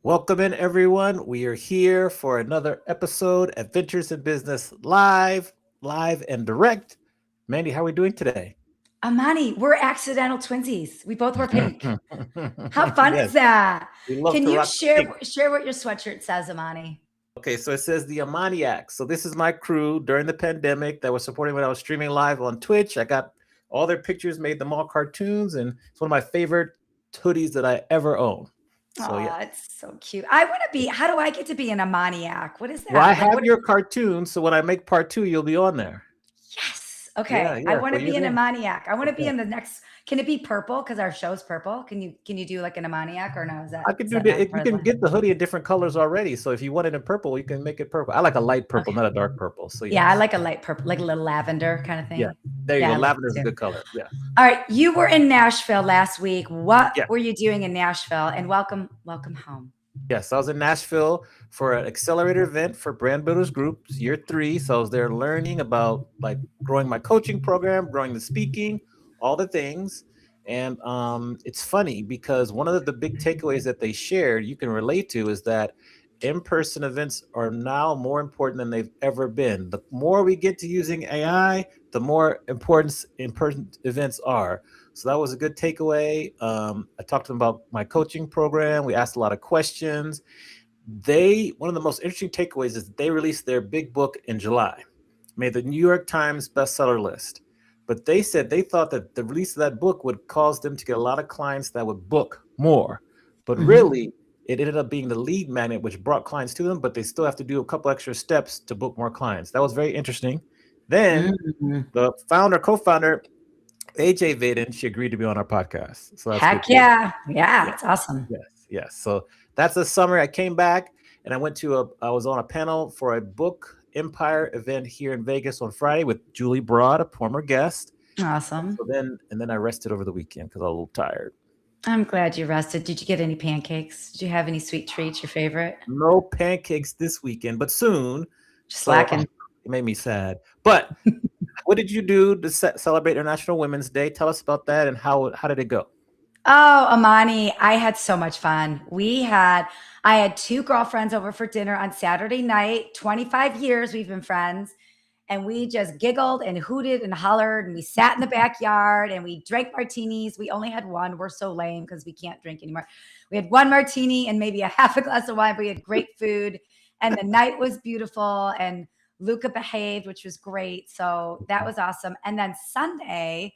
Welcome in, everyone. We are here for another episode, Adventures in Business live and direct. Mandy, how are we doing today? Amani, we're accidental twinsies. We both wear pink. How fun Yes, is that? we love Can to you rock the share pink. share what your sweatshirt says, Amani? Okay, so it says the Amaniacs. So this is my crew during the pandemic that was supporting when I was streaming live on Twitch. I got all their pictures, made them all cartoons, and it's one of my favorite hoodies that I ever own. So yeah. Oh, it's so cute. I want to be. How do I get to be an Amaniac? What is Well, I that? Like have what? your cartoon, so when I make part two, you'll be on there. Yes. Yeah, Okay. I yeah. want So to you're be an there. Amaniac. I want to be Okay. in the next. Can it be purple? Because our show's purple. Can you do like an Amaniac or no? Is I that could is do that not you can present? get the hoodie in different colors already. So if you want it in purple, you can make it purple. I like a light purple, Okay. not a dark purple. So Yeah, I yes. like a light purple, like a little lavender kind of Yeah. thing. There you Yeah, go. I like Lavender is a it too. good color. Yeah. All right, you were in Nashville last week. What Yeah. were you doing in Nashville? And welcome home. Yes. I was in Nashville for an accelerator event for Brand Builders Groups, year three. So I was there learning about like growing my coaching program, growing the speaking, all the things. And it's funny because one of the big takeaways that they shared you can relate to is that in-person events are now more important than they've ever been. The more we get to using AI, the more important in-person events are. So that was a good takeaway. I talked to them about my coaching program. We asked a lot of questions. One of the most interesting takeaways is they released their big book in July, made the New York Times bestseller list. But they said they thought that the release of that book would cause them to get a lot of clients that would book more. But Mhm. really, it ended up being the lead magnet, which brought clients to them, but they still have to do a couple extra steps to book more clients. That was very interesting. Then Mm. the co founder, AJ Vaden, she agreed to be on our podcast. So that's good Heck too. yeah. Yeah, Yeah. it's awesome. Yes. Yes. So that's the summer. I came back and I was on a panel for a book empire event here in Vegas on Friday with Julie Broad, a former guest. Awesome. And then I rested over the weekend because I was a little tired. I'm glad you rested. Did you get any pancakes? Did you have any sweet treats, your favorite? No pancakes this weekend, but soon. Just So slacking. it made me sad. But what did you do to celebrate International Women's Day? Tell us about that and how did it go? Oh, Amani, I had so much fun. I had two girlfriends over for dinner on Saturday night. 25 years we've been friends. And we just giggled and hooted and hollered. And we sat in the backyard and we drank martinis. We only had one. We're so lame because we can't drink anymore. We had one martini and maybe a half a glass of wine, but we had great food. And the night was beautiful. And Luca behaved, which was great. So that was awesome. And then Sunday,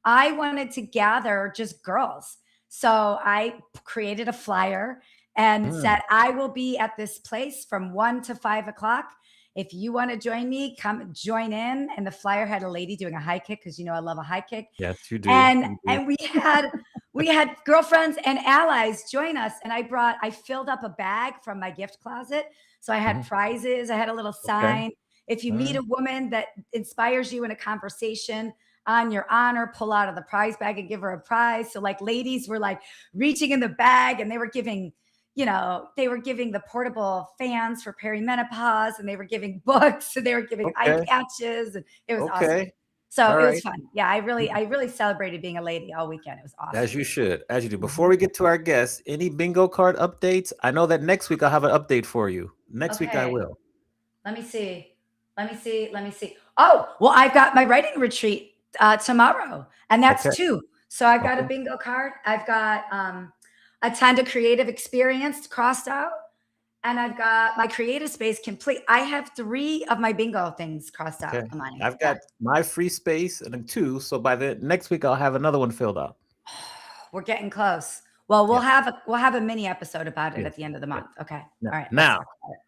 I wanted to gather just girls. So I created a flyer and Mm, said, I will be at this place from 1 to 5 o'clock. If you want to join me, come join in. And the flyer had a lady doing a high kick because I love a high kick. yes, you do. And You do. and we had girlfriends and allies join us. And I filled up a bag from my gift closet. So I had Mhm. prizes. I had a little Okay. sign. If you All meet right. a woman that inspires you in a conversation, on your honor, pull out of the prize bag and give her a prize. So like ladies were like reaching in the bag and they were giving the portable fans for perimenopause and they were giving books and they were giving eye Okay. patches and it was awesome. Okay. So All it was right. fun. Yeah, I really celebrated being a lady all weekend. It was As awesome. you should. As you do. Before Mhm. we get to our guests, any bingo card updates? I know that next week I'll have an update for you. Next week I Okay. will. Let me see. Let me see. Oh, well, I've got my writing retreat tomorrow, and that's Okay. two. So I've got a Okay. bingo card. I've got attend a creative experience crossed out, and I've got my creative space complete. I have three of my bingo things crossed out, Okay. Amani. I've Yeah. got my free space and then two. So by the next week I'll have another one filled out. We're getting close. Well, we'll Yes. have a we'll have a mini episode about it Yes. at the end of the Yes. month. Okay. Now, All right. Let's now talk about it.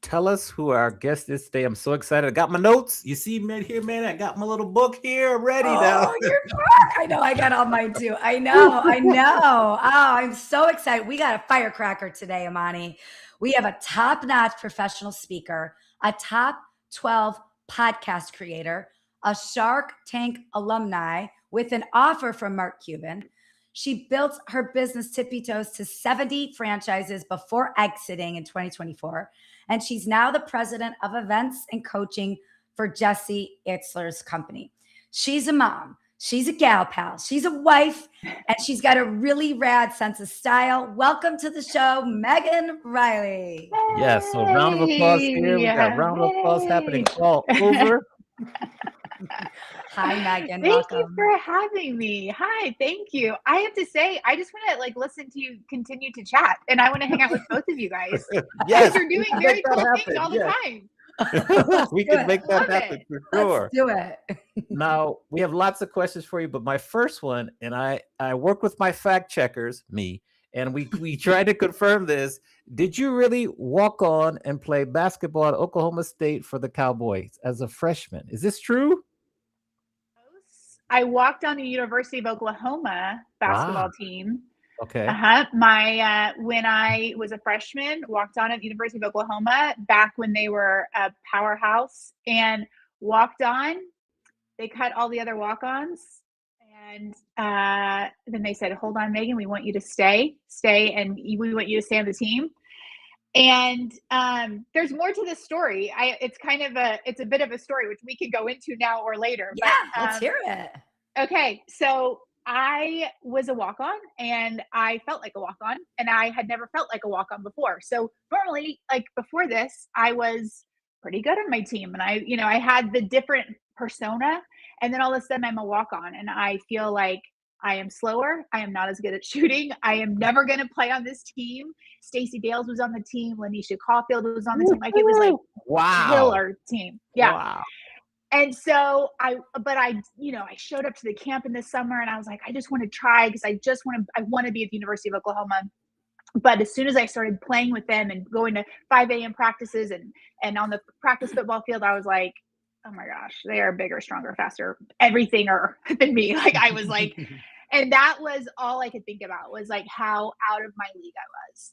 tell us who our guest is today. I'm so excited. I got my notes. You see me here, man. I got my little book here ready now. Oh, you're back. I know. I got all mine too. I know. I know. Oh, I'm so excited. We got a firecracker today, Amani. We have a top notch professional speaker, a top 12 podcast creator, a Shark Tank alumni with an offer from Mark Cuban. She built her business tippy toes to 70 franchises before exiting in 2024. And she's now the president of events and coaching for Jesse Itzler's company. She's a mom. She's a gal pal. She's a wife, and she's got a really rad sense of style. Welcome to the show, Megan Reilly. Yes. So round of applause here. We got round of applause happening all over. Hi, Megan. Thank you Welcome. for having me. Hi, thank you. I have to say, I just want to like listen to you continue to chat, and I want to hang out with both of you guys. Yes, You're doing very cool things all the time. We can make that Love happen it. for sure. Let's do it. Now we have lots of questions for you, but my first one, and I work with my fact checkers, me, and we try to confirm this. Did you really walk on and play basketball at Oklahoma State for the Cowboys as a freshman? Is this true? I walked on the University of Oklahoma basketball Wow. team. Okay. My when I was a freshman, walked on at the University of Oklahoma back when they were a powerhouse, and walked on. They cut all the other walk-ons, and then they said, "Hold on, Megan, we want you to stay, and we want you to stay on the team." And there's more to this story. It's a bit of a story which we could go into now or later. Yeah, but, let's hear it. Okay, so I was a walk-on, and I felt like a walk-on, and I had never felt like a walk-on before. So normally, like before this, I was pretty good on my team, and I had the different persona, and then all of a sudden I'm a walk-on, and I feel like I am slower. I am not as good at shooting. I am never going to play on this team. Stacey Dales was on the team. Lanisha Caulfield was on the team. Like it was like Wow. killer team. Yeah. Wow. And so I showed up to the camp in the summer, and I was like, I just want to try because I want to be at the University of Oklahoma. But as soon as I started playing with them and going to 5 a.m. practices and on the practice football field, I was like, oh my gosh, they are bigger, stronger, faster, everything than me. Like I was like, and that was all I could think about was like how out of my league I was.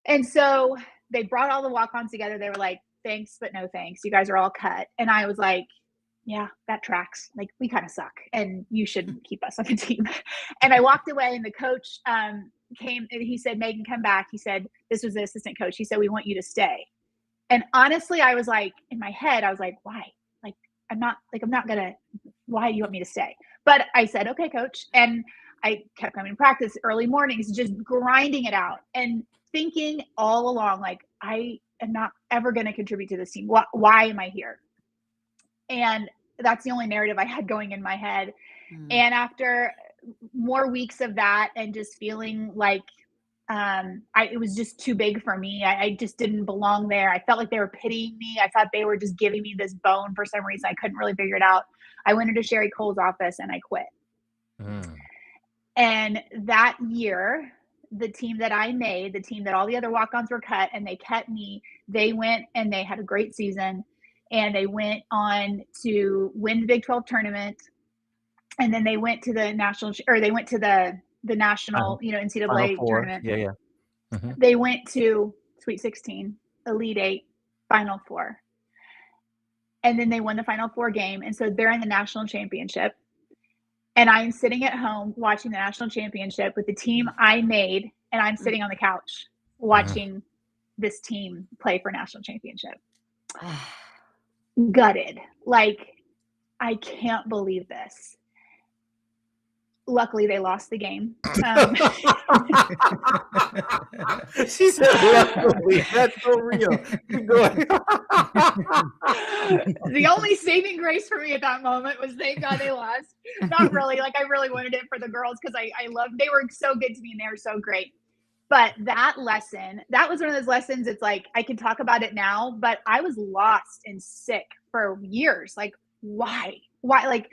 And so they brought all the walk-ons together. They were like, thanks, but no thanks. You guys are all cut. And I was like, yeah, that tracks. Like we kind of suck and you shouldn't keep us on the team. And I walked away, and the coach came and he said, Megan, come back. He said, this was the assistant coach. He said, we want you to stay. And honestly, I was like, in my head, I was like, why? I'm not gonna, why do you want me to stay? But I said, okay, coach. And I kept coming to practice early mornings, just grinding it out and thinking all along, like, I am not ever going to contribute to this team. Why am I here? And that's the only narrative I had going in my head. And after more weeks of that and just feeling like it was just too big for me. I just didn't belong there. I felt like they were pitying me. I thought they were just giving me this bone for some reason. I couldn't really figure it out. I went into Sherry Cole's office and I quit. And that year, the team that I made, the team that all the other walk-ons were cut and they kept me, they went and they had a great season, and they went on to win the Big 12 tournament. And then they went to the national NCAA tournament. Yeah. They went to Sweet 16, Elite 8, Final Four. And then they won the Final Four game. And so they're in the national championship. And I'm sitting at home watching the national championship with the team I made. And I'm sitting on the couch watching this team play for national championship. Gutted. Like, I can't believe this. Luckily, they lost the game. She said, luckily. That's so real. Keep going. The only saving grace for me at that moment was thank God they lost. Not really. Like, I really wanted it for the girls because I loved, they were so good to me and they were so great. But that lesson, that was one of those lessons. It's like, I can talk about it now, but I was lost and sick for years. Like, why? Like,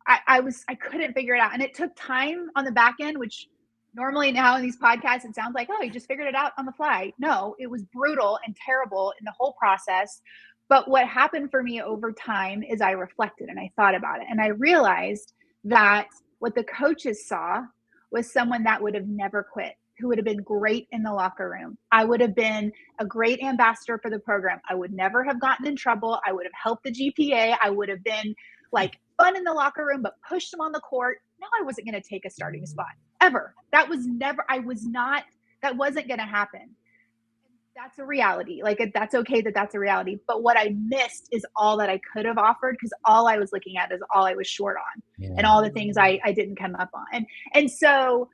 I couldn't figure it out. And it took time on the back end, which normally now in these podcasts, it sounds like, oh, you just figured it out on the fly. No, it was brutal and terrible in the whole process. But what happened for me over time is I reflected and I thought about it. And I realized that what the coaches saw was someone that would have never quit, who would have been great in the locker room. I would have been a great ambassador for the program. I would never have gotten in trouble. I would have helped the GPA. I would have been like fun in the locker room, but pushed them on the court. No, I wasn't going to take a starting spot ever. That wasn't going to happen. that's a reality. Like that's okay that's a reality. But what I missed is all that I could have offered, because all I was looking at is all I was short on, and all the things I didn't come up on. And so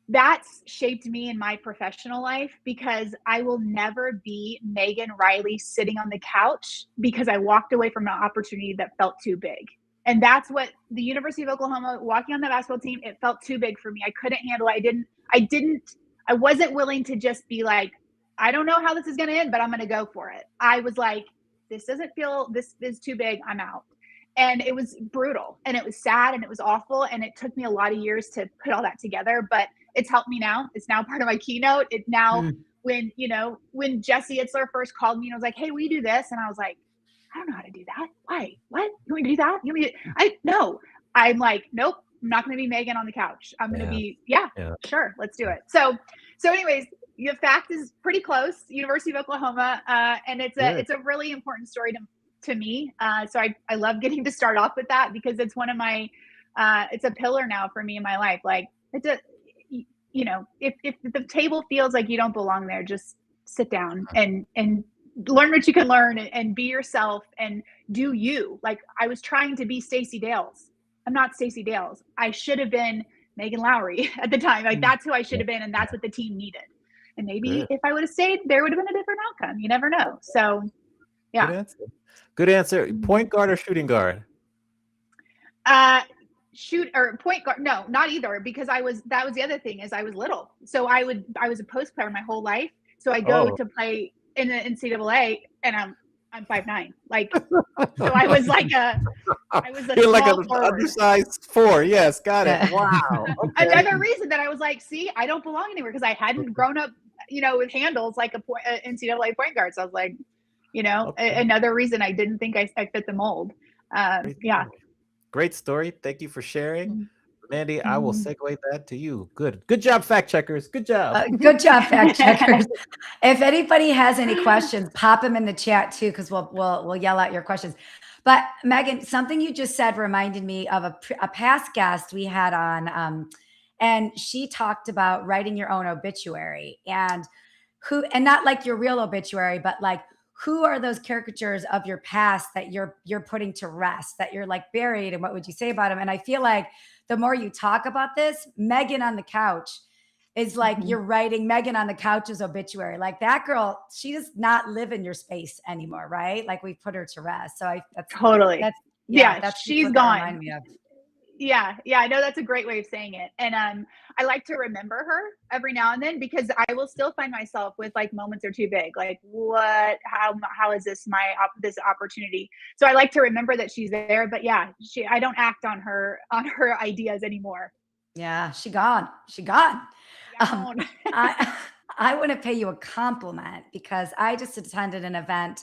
that's shaped me in my professional life, because I will never be Megan Reilly sitting on the couch because I walked away from an opportunity that felt too big. And that's what the University of Oklahoma, walking on the basketball team, it felt too big for me. I couldn't handle it. I wasn't willing to just be like, I don't know how this is going to end, but I'm going to go for it. I was like, this is too big. I'm out. And it was brutal, and it was sad, and it was awful. And it took me a lot of years to put all that together, but it's helped me now. It's now part of my keynote. It now, when Jesse Itzler first called me and was like, hey, will you do this? And I was like, I don't know how to do that. Why? What? You want me to do that? No. I'm like, nope, I'm not going to be Megan on the couch. I'm going to be, sure, let's do it. So anyways, the fact is pretty close, University of Oklahoma. And it's a really important story to me. So I love getting to start off with that, because it's one of my, it's a pillar now for me in my life. Like, if the table feels like you don't belong there, just sit down and learn what you can learn, and be yourself and do you. Like, I was trying to be Stacey Dales. I'm not Stacey Dales. I should have been Megan Lowry at the time. Like, that's who I should have been. And that's what the team needed. And maybe if I would have stayed, there would have been a different outcome. You never know. So yeah. Good answer. Point guard or shooting guard? Shoot or point guard? No, not either, because that was the other thing, is I was little. So I was a post player my whole life. So I go to play in the NCAA, and I'm 5'9". Like, so I was a You're like small an forward. Undersized 4. Yes, got it. Wow. Okay. Another reason that I was like, see, I don't belong anywhere, because I hadn't grown up, with handles like a NCAA point guard. So I was like, another reason I didn't think I fit the mold. Great story. Thank you for sharing. Mandy, I will segue that to you. Good job, fact checkers. Good job. Good job, fact checkers. If anybody has any questions, pop them in the chat too, because we'll yell out your questions. But Megan, something you just said reminded me of a past guest we had on, and she talked about writing your own obituary, and not like your real obituary, but like, who are those caricatures of your past that you're putting to rest, that you're like buried, and what would you say about them? And I feel like the more you talk about this, Megan on the couch is like, you're writing Megan on the couch's obituary. Like, that girl, she does not live in your space anymore, right? Like, we put her to rest. So that's she's gone. Yeah, I know that's a great way of saying it. And I like to remember her every now and then, because I will still find myself with like moments are too big. Like, how is this this opportunity? So I like to remember that she's there. But yeah, I don't act on her ideas anymore. Yeah, she gone. I want to pay you a compliment, because I just attended an event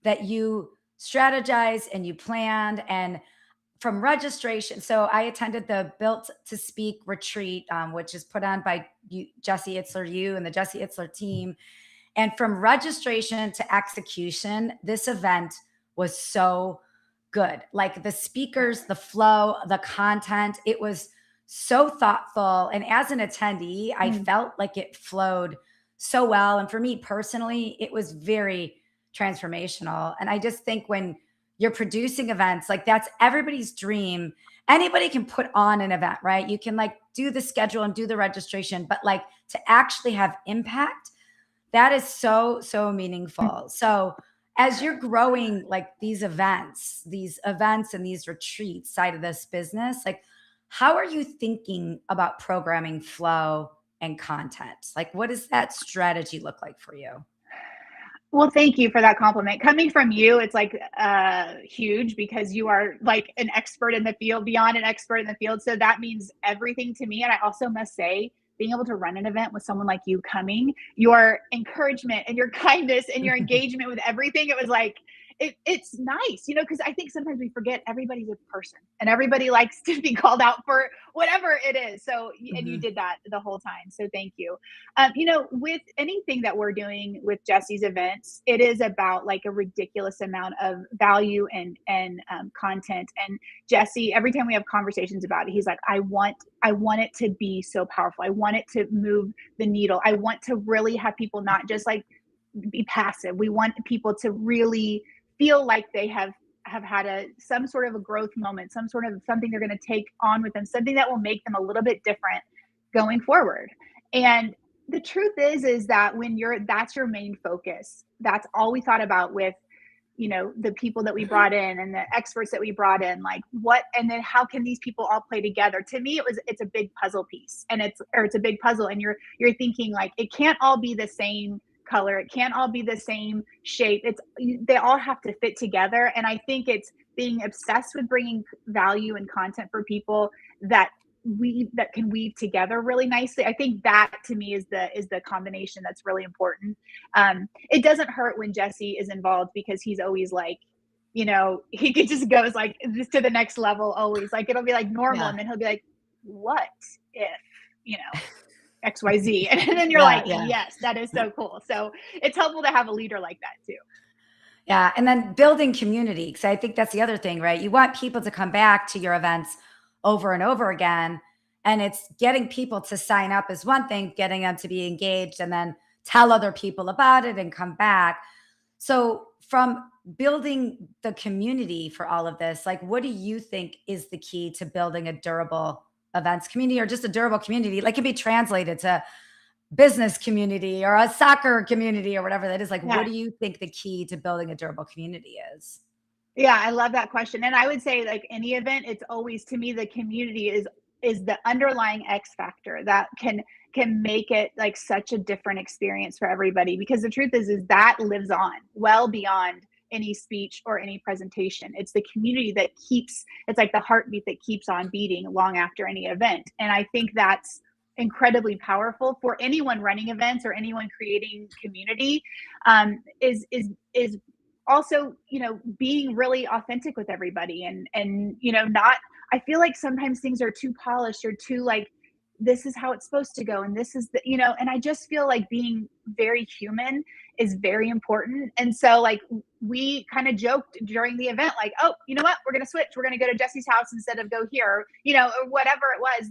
that you strategized and you planned, and from registration. So I attended the Built to Speak retreat, which is put on by Jesse Itzler, you and the Jesse Itzler team. And from registration to execution, this event was so good. Like, the speakers, the flow, the content, it was so thoughtful. And as an attendee, I felt like it flowed so well. And for me personally, it was very transformational. And I just think when you're producing events, like, that's everybody's dream. Anybody can put on an event, right? You can like do the schedule and do the registration, but like, to actually have impact, that is so, so meaningful. So as you're growing like these events and these retreats side of this business, like, how are you thinking about programming flow and content? Like, what does that strategy look like for you? Well, thank you for that compliment. Coming from you, it's like huge, because you are like an expert in the field, beyond an expert in the field. So that means everything to me. And I also must say, being able to run an event with someone like you coming, your encouragement and your kindness and your engagement with everything, it was like, it's nice, because I think sometimes we forget everybody's a person and everybody likes to be called out for whatever it is. So, and you did that the whole time. So thank you. With anything that we're doing with Jesse's events, it is about like a ridiculous amount of value and content. And Jesse, every time we have conversations about it, he's like, I want it to be so powerful. I want it to move the needle. I want to really have people not just like be passive. We want people to really feel like they have had some sort of a growth moment, some sort of something they're going to take on with them, something that will make them a little bit different going forward. And the truth is that when that's your main focus, that's all we thought about with, the people that we brought in and the experts that we brought in, like and then how can these people all play together? To me, it's a big puzzle piece, and it's a big puzzle. And you're thinking like, it can't all be the same color. It can't all be the same shape. They all have to fit together. And I think it's being obsessed with bringing value and content for people that can weave together really nicely. I think that to me is the combination that's really important. It doesn't hurt when Jesse is involved, because he's always like, he just goes like just to the next level always. Like it'll be like normal, and then he'll be like, what if, XYZ. And then you're like, yes, that is so cool. So it's helpful to have a leader like that too. Yeah. And then building community. Because I think that's the other thing, right? You want people to come back to your events over and over again. And it's getting people to sign up is one thing, getting them to be engaged and then tell other people about it and come back. So from building the community for all of this, like, what do you think is the key to building a durable events community, or just a durable community? Like, can be translated to business community or a soccer community or whatever that is. Like, what do you think the key to building a durable community is? Yeah, I love that question. And I would say, like any event, it's always, to me, the community is the underlying X factor that can make it like such a different experience for everybody. Because the truth is that lives on well beyond any speech or any presentation. It's the community that it's like the heartbeat that keeps on beating long after any event. And I think that's incredibly powerful for anyone running events or anyone creating community. Is also, being really authentic with everybody and, I feel like sometimes things are too polished or too like, this is how it's supposed to go. And this is and I just feel like being very human is very important. And so like, we kind of joked during the event, like, oh, you know what, we're going to switch. We're going to go to Jesse's house instead of go here, or whatever it was,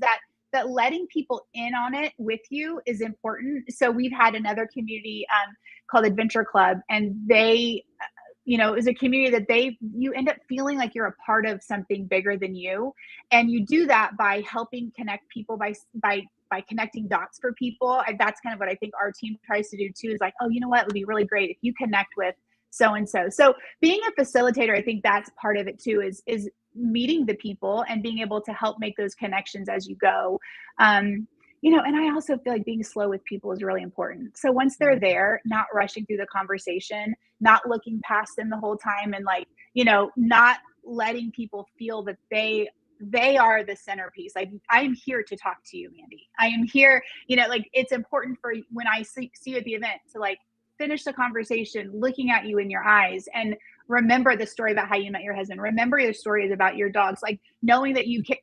that letting people in on it with you is important. So we've had another community called Adventure Club, and they, is a community that you end up feeling like you're a part of something bigger than you. And you do that by helping connect people, by connecting dots for people. That's kind of what I think our team tries to do too, is like, oh, you know what, it would be really great if you connect with so-and-so. So being a facilitator, I think that's part of it too, is meeting the people and being able to help make those connections as you go. And I also feel like being slow with people is really important. So once they're there, not rushing through the conversation, not looking past them the whole time, and like, not letting people feel that they are the centerpiece. Like, I am here to talk to you, Mandy. I am here, like, it's important for when I see you at the event to like finish the conversation looking at you in your eyes and remember the story about how you met your husband. Remember your stories about your dogs, like knowing that you can,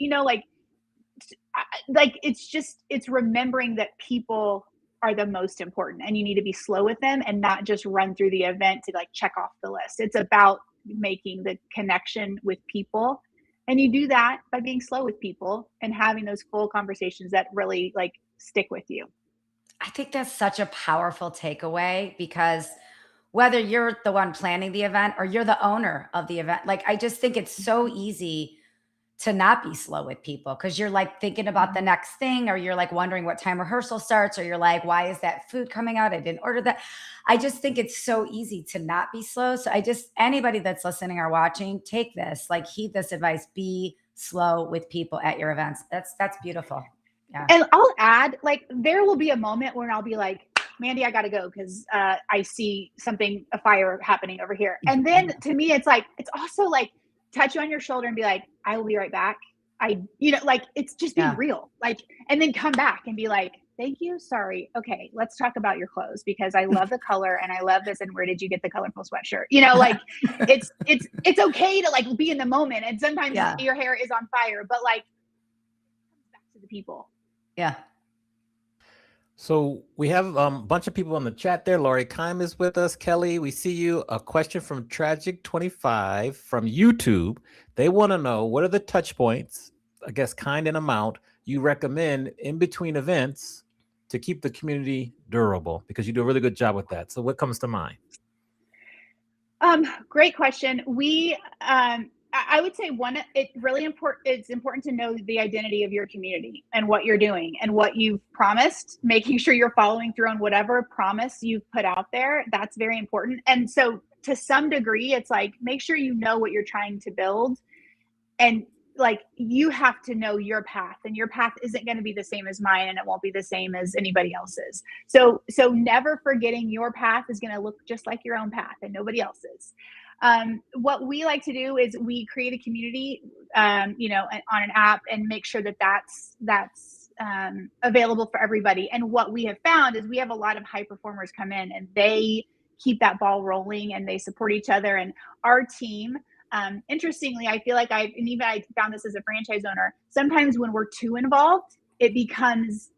it's remembering that people are the most important, and you need to be slow with them and not just run through the event to like check off the list. It's about making the connection with people. And you do that by being slow with people and having those full conversations that really like stick with you. I think that's such a powerful takeaway, because whether you're the one planning the event or you're the owner of the event, like, I just think it's so easy to not be slow with people, because you're like thinking about the next thing, or you're like wondering what time rehearsal starts, or you're like, why is that food coming out? I didn't order that. I just think it's so easy to not be slow. So anybody that's listening or watching, take this, like, heed this advice, be slow with people at your events. That's beautiful. Yeah. And I'll add, like, there will be a moment when I'll be like, Mandy, I got to go because I see a fire happening over here. And then to me, it's like, it's also like, touch you on your shoulder and be like, I will be right back. Like, it's just being real, like, and then come back and be like, thank you. Sorry. Okay. Let's talk about your clothes, because I love the color and I love this. And where did you get the colorful sweatshirt? Like it's okay to like be in the moment. And sometimes your hair is on fire, but like, it comes back to the people. Yeah. So we have a bunch of people in the chat there. Lori Kime is with us. Kelly, we see you. A question from Tragic25 from YouTube. They want to know, what are the touch points, I guess kind and amount, you recommend in between events to keep the community durable? Because you do a really good job with that. So what comes to mind? Great question. I would say it's important to know the identity of your community and what you're doing and what you've promised, making sure you're following through on whatever promise you've put out there. That's very important. And so to some degree, it's like, make sure you know what you're trying to build, and like, you have to know your path, and your path isn't going to be the same as mine, and it won't be the same as anybody else's. So never forgetting your path is going to look just like your own path and nobody else's. What we like to do is we create a community, on an app, and make sure that that's available for everybody. And what we have found is we have a lot of high performers come in, and they keep that ball rolling, and they support each other. And our team, interestingly, I feel like I found this as a franchise owner, sometimes when we're too involved, it becomes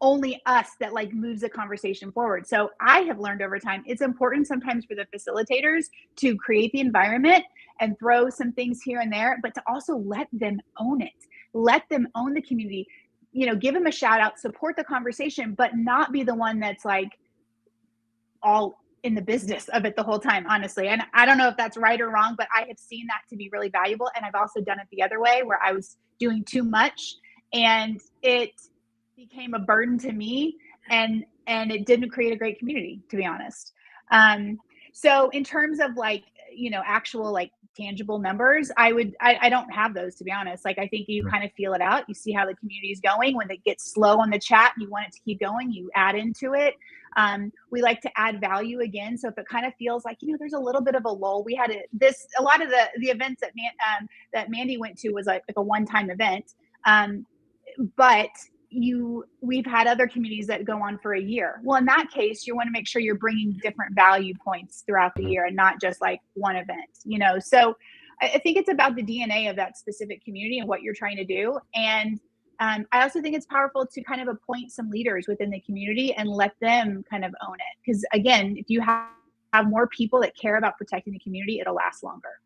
only us that like moves the conversation forward. So I have learned over time, it's important sometimes for the facilitators to create the environment and throw some things here and there, but to also let them own it. Let them own the community, give them a shout out, support the conversation, but not be the one that's like all in the business of it the whole time, honestly. And I don't know if that's right or wrong, but I have seen that to be really valuable. And I've also done it the other way, where I was doing too much and it became a burden to me, and it didn't create a great community, to be honest. So in terms of like, actual like tangible numbers, I don't have those, to be honest. Like, I think you kind of feel it out. You see how the community is going. When it gets slow on the chat, you want it to keep going, you add into it. We like to add value again. So if it kind of feels like, there's a little bit of a lull, we had a lot of the events that Mandy went to was like a one-time event. But we've had other communities that go on for a year. Well, in that case, you want to make sure you're bringing different value points throughout the year and not just like one event, So I think it's about the DNA of that specific community and what you're trying to do. And I also think it's powerful to kind of appoint some leaders within the community and let them kind of own it. Because again, if you have more people that care about protecting the community, it'll last longer.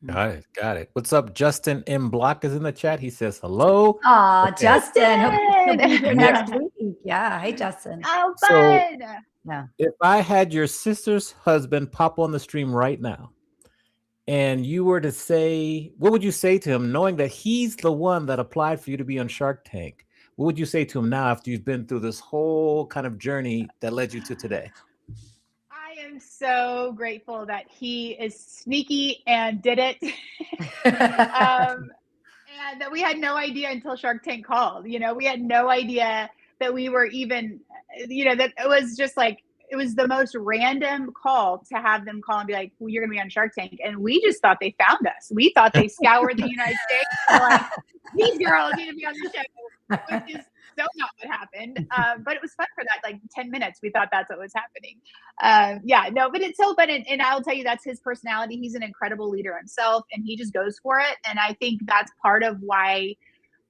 Got it. What's up? Justin M. Block is in the chat. He says hello. Aw, Okay. Justin. Hope you'll be here next week. Yeah. Hey, Justin. Oh, So fun. Yeah. if I had your sister's husband pop on the stream right now, and you were to say, what would you say to him, knowing that he's the one that applied for you to be on Shark Tank? What would you say to him now after you've been through this whole kind of journey that led you to today? I am so grateful that he is sneaky and did it. And that we had no idea until Shark Tank called. We had no idea that we were even, that it was just like, it was the most random call to have them call and be like, well, you're going to be on Shark Tank. And we just thought they found us. We thought they scoured the United States. And were like, these girls need to be on the show, which is so not what happened. But it was fun for that, like 10 minutes. We thought that's what was happening. But it's so fun. And I'll tell you, that's his personality. He's an incredible leader himself, and he just goes for it. And I think that's part of why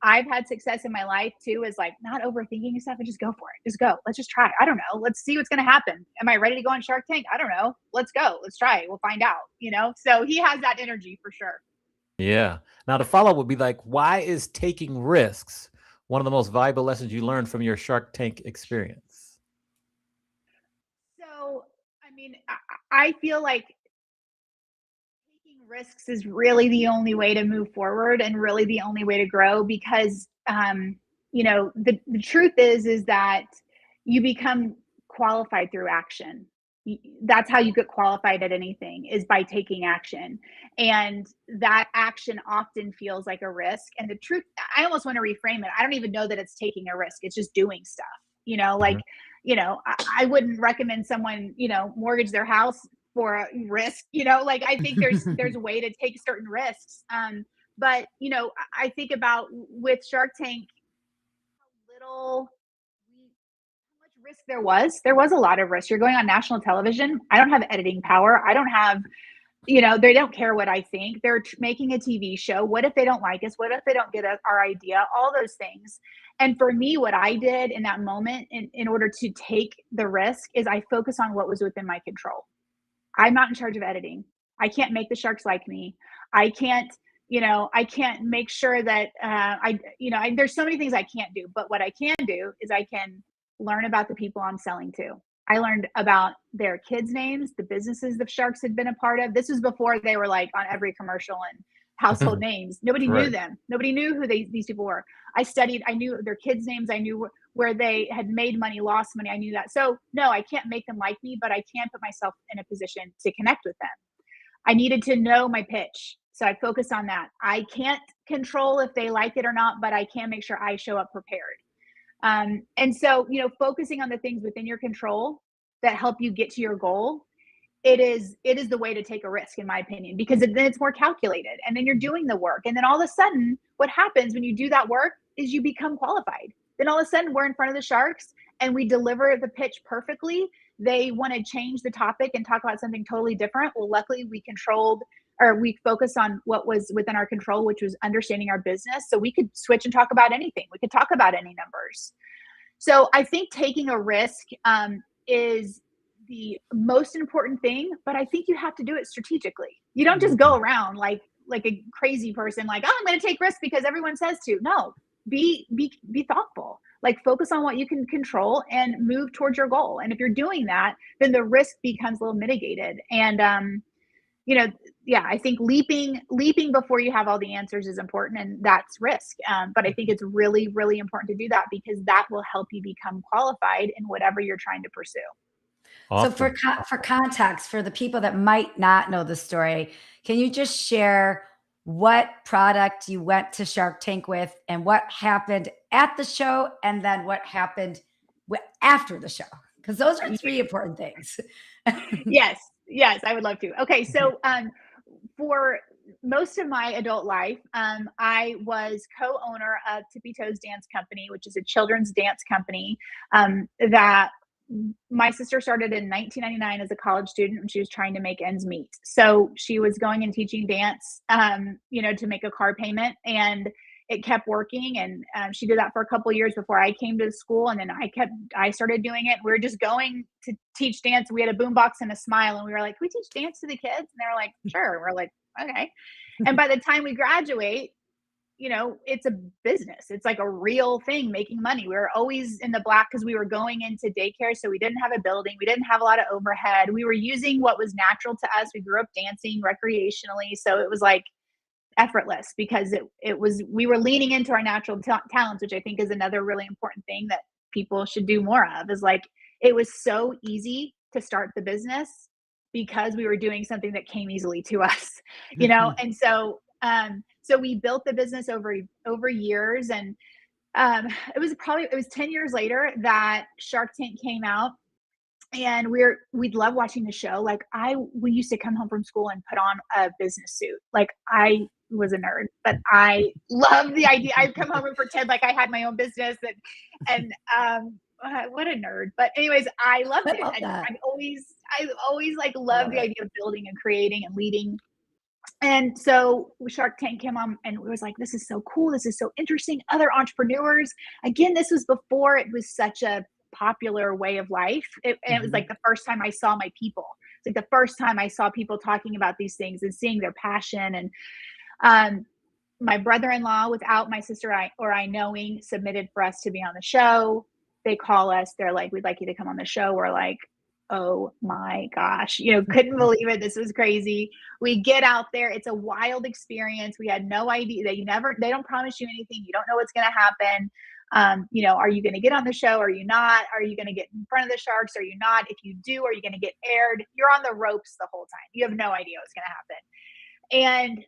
I've had success in my life too, is like not overthinking stuff and just go for it. Just go. Let's just try. I don't know. Let's see what's going to happen. Am I ready to go on Shark Tank? I don't know. Let's go. Let's try it. We'll find out, So he has that energy for sure. Yeah. Now the follow-up would be like, why is taking risks one of the most valuable lessons you learned from your Shark Tank experience? So, I feel like taking risks is really the only way to move forward and really the only way to grow, because, the truth is that you become qualified through action. That's how you get qualified at anything, is by taking action. And that action often feels like a risk. And the truth, I almost want to reframe it. I don't even know that it's taking a risk. It's just doing stuff, I wouldn't recommend someone, mortgage their house for a risk, I think there's a way to take certain risks. But, I think about with Shark Tank, how much risk there was a lot of risk. You're going on national television. I don't have editing power. I don't have, they don't care what I think. They're making a TV show. What if they don't like us? What if they don't get our idea? All those things. And for me, what I did in that moment in order to take the risk is I focus on what was within my control. I'm not in charge of editing. I can't make the sharks like me. I can't I can't make sure that there's so many things I can't do, but what I can do is I can learn about the people I'm selling to. I learned about their kids' names, the businesses the sharks had been a part of. This was before they were like on every commercial and household names. Nobody knew them. Nobody knew who these people were. I knew their kids' names. I knew where they had made money, lost money. I knew that. So no, I can't make them like me, but I can put myself in a position to connect with them. I needed to know my pitch. So I focused on that. I can't control if they like it or not, but I can make sure I show up prepared. And so, focusing on the things within your control that help you get to your goal, it is the way to take a risk, in my opinion, because then it's more calculated and then you're doing the work. And then all of a sudden, what happens when you do that work is you become qualified. Then all of a sudden we're in front of the sharks and we deliver the pitch perfectly. They want to change the topic and talk about something totally different. Well, luckily we focused on what was within our control, which was understanding our business. So we could switch and talk about anything. We could talk about any numbers. So I think taking a risk is the most important thing, but I think you have to do it strategically. You don't just go around like a crazy person, like, oh, I'm going to take risks because everyone says to. No, be thoughtful. Like focus on what you can control and move towards your goal. And if you're doing that, then the risk becomes a little mitigated. And I think leaping before you have all the answers is important, and that's risk. But I think it's really, really important to do that because that will help you become qualified in whatever you're trying to pursue. Awesome. So for context, for the people that might not know the story, can you just share what product you went to Shark Tank with and what happened at the show and then what happened after the show? Because those are three important things. Yes, I would love to. Okay, so for most of my adult life, I was co-owner of Tippy Toes Dance Company, which is a children's dance company that my sister started in 1999 as a college student when she was trying to make ends meet. So she was going and teaching dance, to make a car payment, and it kept working. And she did that for a couple of years before I came to school. And then I started doing it. We were just going to teach dance. We had a boombox and a smile, and we were like, "Can we teach dance to the kids?" And they were like, "Sure." We're like, "Okay." And by the time we graduate, it's a business. It's like a real thing, making money. We were always in the black because we were going into daycare. So we didn't have a building. We didn't have a lot of overhead. We were using what was natural to us. We grew up dancing recreationally. So it was like effortless because we were leaning into our natural talents, which I think is another really important thing that people should do more of, is like, it was so easy to start the business because we were doing something that came easily to us, And so we built the business over years, and it was 10 years later that Shark Tank came out, and we'd love watching the show. Like we used to come home from school and put on a business suit. Like I was a nerd, but I loved the idea. I'd come home and pretend like I had my own business and what a nerd. But anyways, I loved it. And I always like loved the idea of building and creating and leading. And so Shark Tank came on and it was like, this is so cool. This is so interesting. Other entrepreneurs. Again, this was before it was such a popular way of life. And it was like the first time I saw my people. It's like the first time I saw people talking about these things and seeing their passion. And my brother-in-law, without my sister or I knowing, submitted for us to be on the show. They call us. They're like, we'd like you to come on the show. We're like, oh my gosh, couldn't believe it. This was crazy. We get out there. It's a wild experience. We had no idea. They don't promise you anything. You don't know what's going to happen. Are you going to get on the show? Are you not? Are you going to get in front of the sharks? Are you not? If you do, are you going to get aired? You're on the ropes the whole time. You have no idea what's going to happen. And,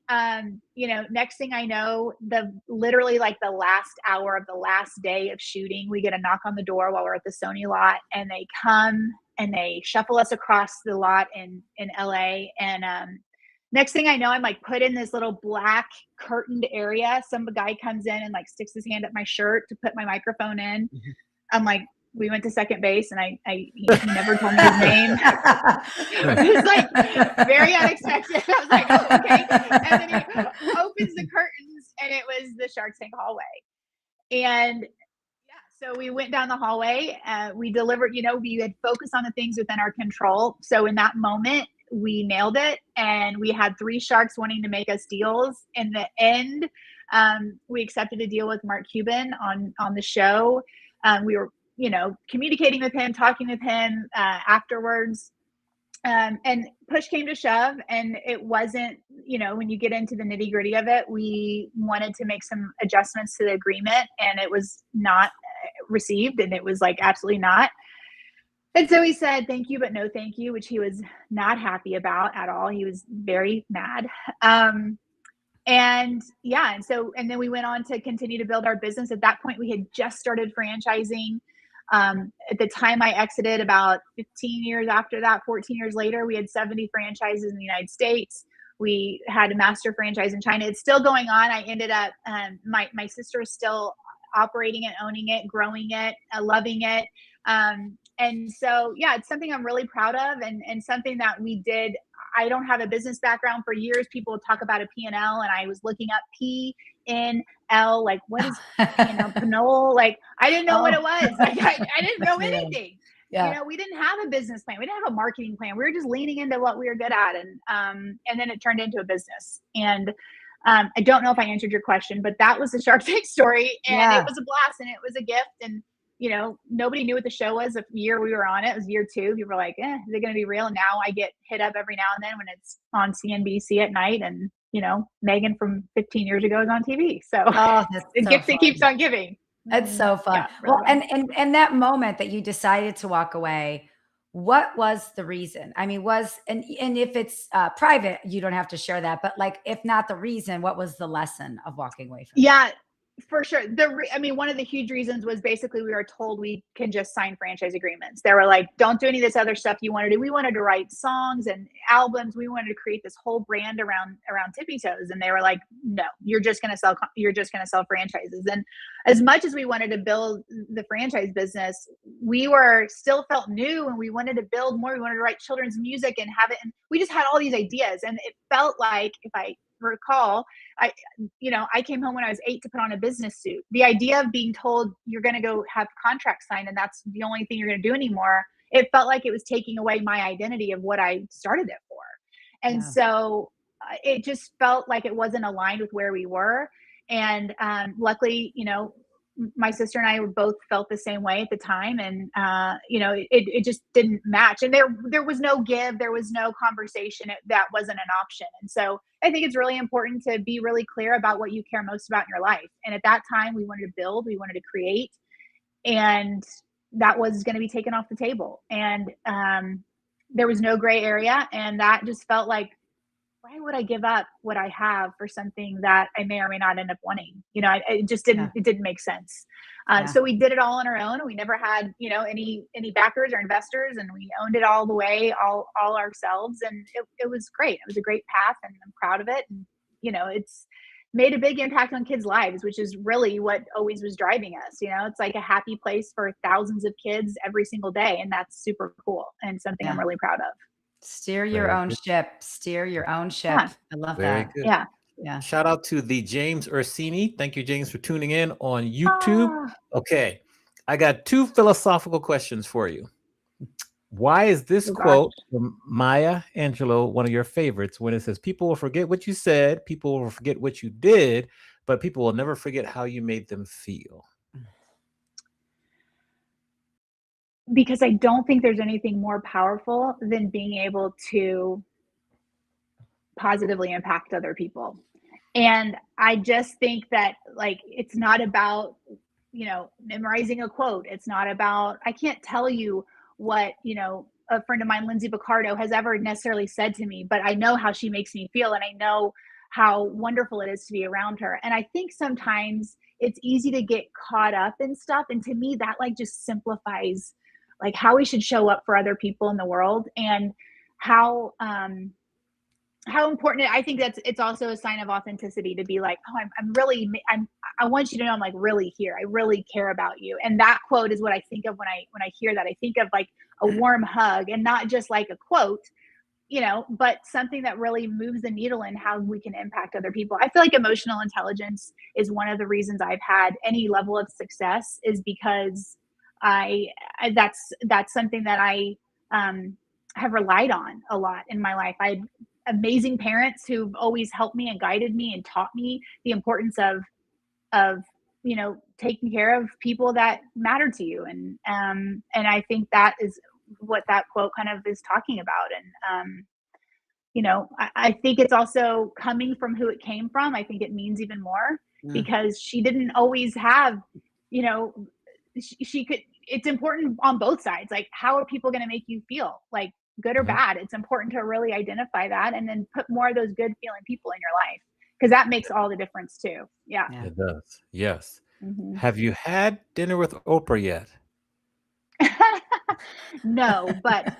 next thing I know, literally like the last hour of the last day of shooting, we get a knock on the door while we're at the Sony lot, and they come and they shuffle us across the lot in LA. And, next thing I know, I'm like put in this little black curtained area. Some guy comes in and like sticks his hand up my shirt to put my microphone in. I'm like, we went to second base, and he never told me his name. It was like very unexpected. I was like, oh, okay. And then he opens the curtains, and it was the Shark Tank hallway. And so we went down the hallway. We delivered, we had focused on the things within our control. So in that moment, we nailed it. And we had 3 sharks wanting to make us deals. In the end, we accepted a deal with Mark Cuban on the show. We were, communicating with him, talking with him afterwards. And push came to shove, and it wasn't, when you get into the nitty gritty of it, we wanted to make some adjustments to the agreement, and it was not received, and it was like, absolutely not. And so he said, thank you, but no thank you, which he was not happy about at all. He was very mad. And then we went on to continue to build our business. At that point, we had just started franchising. At the time I exited, about 15 years after that, 14 years later, we had 70 franchises in the United States. We had a master franchise in China. It's still going on. I ended up, my sister is still operating it, owning it, growing it, loving it. And so, yeah, it's something I'm really proud of, and something that we did. I don't have a business background. For years, people would talk about a P&L, and I was looking up P-N-L, like, what is Pinole? Like, I didn't know what it was. Like, I didn't know anything. Yeah. We didn't have a business plan. We didn't have a marketing plan. We were just leaning into what we were good at. And then it turned into a business. And I don't know if I answered your question, but that was the Shark Tank story. And It was a blast, and it was a gift. And nobody knew what the show was. The year we were on it was year 2. People were like, is it going to be real? And now I get hit up every now and then when it's on CNBC at night, and, Megan from 15 years ago is on TV. So the gift that keeps on giving. It's so fun. Yeah, really well, and that moment that you decided to walk away, what was the reason? I mean, and if it's private, you don't have to share that, but like, if not the reason, what was the lesson of walking away from Yeah, for sure. One of the huge reasons was basically we were told we can just sign franchise agreements. They were like, don't do any of this other stuff you want to do. We wanted to write songs and albums. We wanted to create this whole brand around Tippy Toes. And they were like, no, you're just going to sell franchises. And as much as we wanted to build the franchise business, we were still felt new, and we wanted to build more. We wanted to write children's music and have it. And we just had all these ideas. And it felt like, if I recall, I came home when I was 8 to put on a business suit. The idea of being told you're going to go have contracts signed and that's the only thing you're going to do anymore, it felt like it was taking away my identity of what I started it for. And so it just felt like it wasn't aligned with where we were. And luckily, my sister and I both felt the same way at the time. And, it just didn't match. And there was no give, there was no conversation. That wasn't an option. And so I think it's really important to be really clear about what you care most about in your life. And at that time, we wanted to build, we wanted to create, and that was going to be taken off the table. And there was no gray area. And that just felt like, why would I give up what I have for something that I may or may not end up wanting? It just didn't, it didn't make sense. So we did it all on our own. We never had, any backers or investors, and we owned it all the way, all ourselves. And it was great. It was a great path, and I'm proud of it. And, it's made a big impact on kids' lives, which is really what always was driving us. It's like a happy place for thousands of kids every single day. And that's super cool and something I'm really proud of. Steer your own ship. Steer your own ship. Yeah. I love Very that. good. Yeah. Shout out to the James Ursini. Thank you, James, for tuning in on YouTube. Okay. I got 2 philosophical questions for you. Why is this quote from Maya Angelou one of your favorites, when it says, people will forget what you said, people will forget what you did, but people will never forget how you made them feel? Because I don't think there's anything more powerful than being able to positively impact other people. And I just think that, like, it's not about, memorizing a quote. It's not about, I can't tell you what, a friend of mine, Lindsay Picardo, has ever necessarily said to me, but I know how she makes me feel, and I know how wonderful it is to be around her. And I think sometimes it's easy to get caught up in stuff. And to me, that like just simplifies like how we should show up for other people in the world, and how important I think it's also a sign of authenticity to be like, I want you to know I'm like really here. I really care about you. And that quote is what I think of when I hear that. I think of like a warm hug, and not just like a quote, but something that really moves the needle in how we can impact other people. I feel like emotional intelligence is one of the reasons I've had any level of success, is because that's something that I have relied on a lot in my life. I had amazing parents who've always helped me and guided me and taught me the importance of taking care of people that matter to you. And I think that is what that quote kind of is talking about. And I think it's also coming from who it came from. I think it means even more because she didn't always have, she could, it's important on both sides. Like, how are people going to make you feel, like good or bad? It's important to really identify that and then put more of those good feeling people in your life, because that makes all the difference too. Yeah. It does. Yes. Mm-hmm. Have you had dinner with Oprah yet? No, but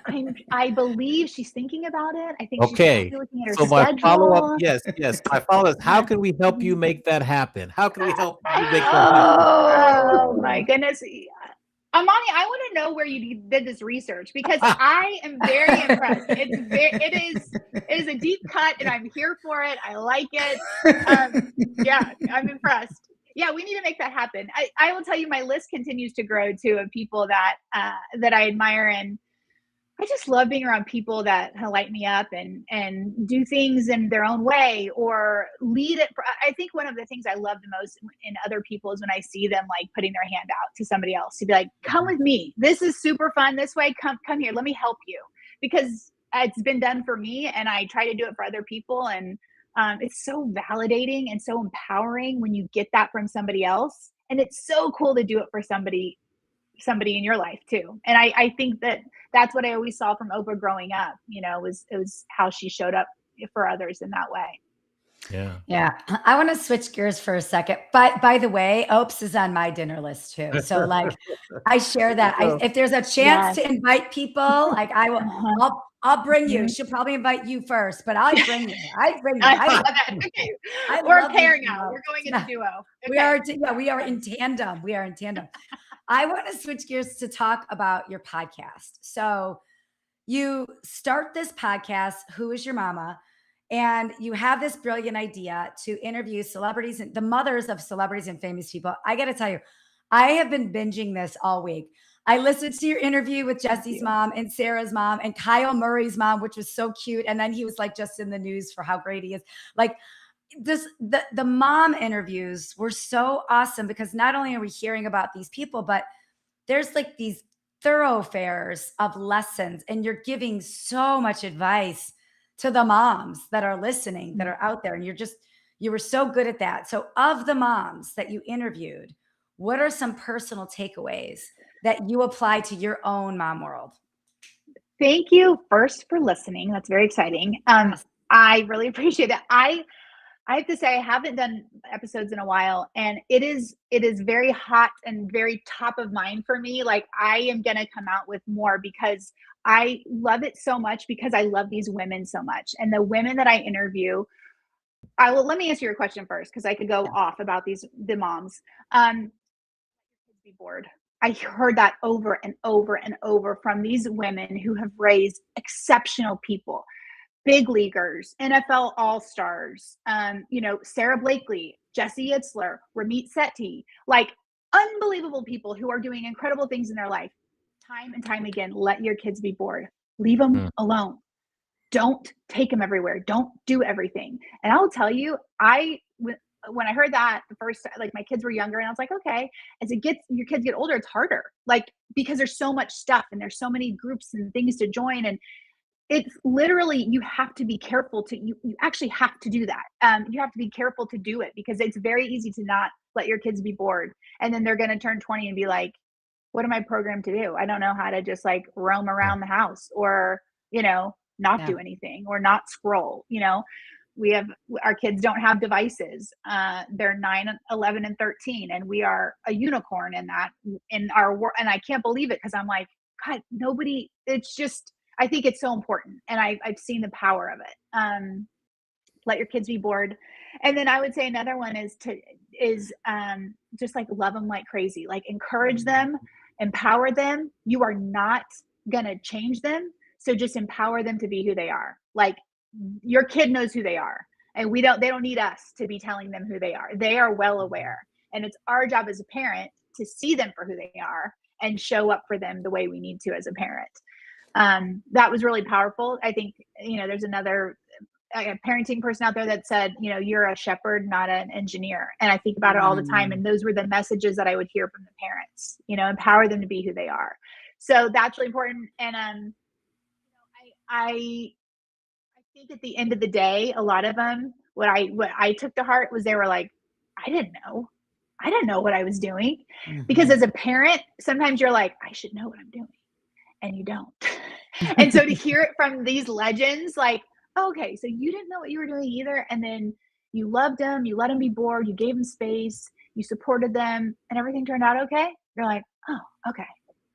I believe she's thinking about it. I think she's Okay. probably looking at her So my follow-up, schedule. yes. My follow-up is, how can we help you make that happen? How can we help you make that happen? Oh my goodness. Amani, I want to know where you did this research, because I am very impressed. It is a deep cut, and I'm here for it. I like it. Yeah, I'm impressed. Yeah, we need to make that happen. I will tell you, my list continues to grow too, of people that I admire, and I just love being around people that light me up and do things in their own way or lead it. I think one of the things I love the most in other people is when I see them like putting their hand out to somebody else to be like, come with me. This is super fun. This way, come here. Let me help you, because it's been done for me, and I try to do it for other people. And it's so validating and so empowering when you get that from somebody else. And it's so cool to do it for somebody in your life too. And I think that's what I always saw from Oprah growing up, it was how she showed up for others in that way. Yeah. I want to switch gears for a second. But by the way, Opes is on my dinner list too. So like I share that. If there's a chance to invite people, like I will, I'll bring you. She'll probably invite you first, but I'll bring you. I love that. Okay. We're pairing out. We're going in a duo. Okay. We are in tandem. We are in tandem. I want to switch gears to talk about your podcast. So you start this podcast, Who is Your Mama? And you have this brilliant idea to interview celebrities and the mothers of celebrities and famous people. I got to tell you, I have been binging this all week. I listened to your interview with Jesse's mom and Sarah's mom and Kyle Murray's mom, which was so cute. And then he was like just in the news for how great he is. Like the mom interviews were so awesome, because not only are we hearing about these people, but there's like these thoroughfares of lessons, and you're giving so much advice to the moms that are listening, that are out there. And you were so good at that. So of the moms that you interviewed, what are some personal takeaways that you apply to your own mom world? Thank you first for listening. That's very exciting. I really appreciate that. I have to say, I haven't done episodes in a while, and it is very hot and very top of mind for me. Like, I am going to come out with more because I love it so much, because I love these women so much. And the women that I interview, let me answer your question first, because I could go off about the moms. Be bored. I heard that over and over and over from these women who have raised exceptional people. Big leaguers, NFL all-stars, Sarah Blakely, Jesse Itzler, Ramit Sethi, like unbelievable people who are doing incredible things in their life. Time and time again, let your kids be bored. Leave them alone. Don't take them everywhere. Don't do everything. And I'll tell you, when I heard that the first, like my kids were younger, and I was like, okay, as your kids get older, it's harder, like, because there's so much stuff and there's so many groups and things to join. And it's literally, you have to be careful you actually have to do that. You have to be careful to do it, because it's very easy to not let your kids be bored. And then they're going to turn 20 and be like, what am I programmed to do? I don't know how to just like roam around the house, or, not do anything, or not scroll. Our kids don't have devices. They're 9, 11, and 13. And we are a unicorn in our work. And I can't believe it, because I'm like, God, it's just, I think it's so important. And I've seen the power of it. Let your kids be bored. And then I would say another one is just like love them like crazy, like encourage them, empower them. You are not going to change them. So just empower them to be who they are. Like, your kid knows who they are, and they don't need us to be telling them who they are. They are well aware. And it's our job as a parent to see them for who they are and show up for them the way we need to as a parent. that was really powerful. I think, there's another parenting person out there that said, you're a shepherd, not an engineer. And I think about it all the time. And those were the messages that I would hear from the parents, empower them to be who they are. So that's really important. And I think at the end of the day, a lot of them, what I took to heart was they were like, I didn't know what I was doing. Because as a parent, sometimes you're like, I should know what I'm doing. And you don't. And so to hear it from these legends, like, okay, so you didn't know what you were doing either. And then you loved them, you let them be bored, you gave them space, you supported them, and everything turned out okay. You're like, oh, okay,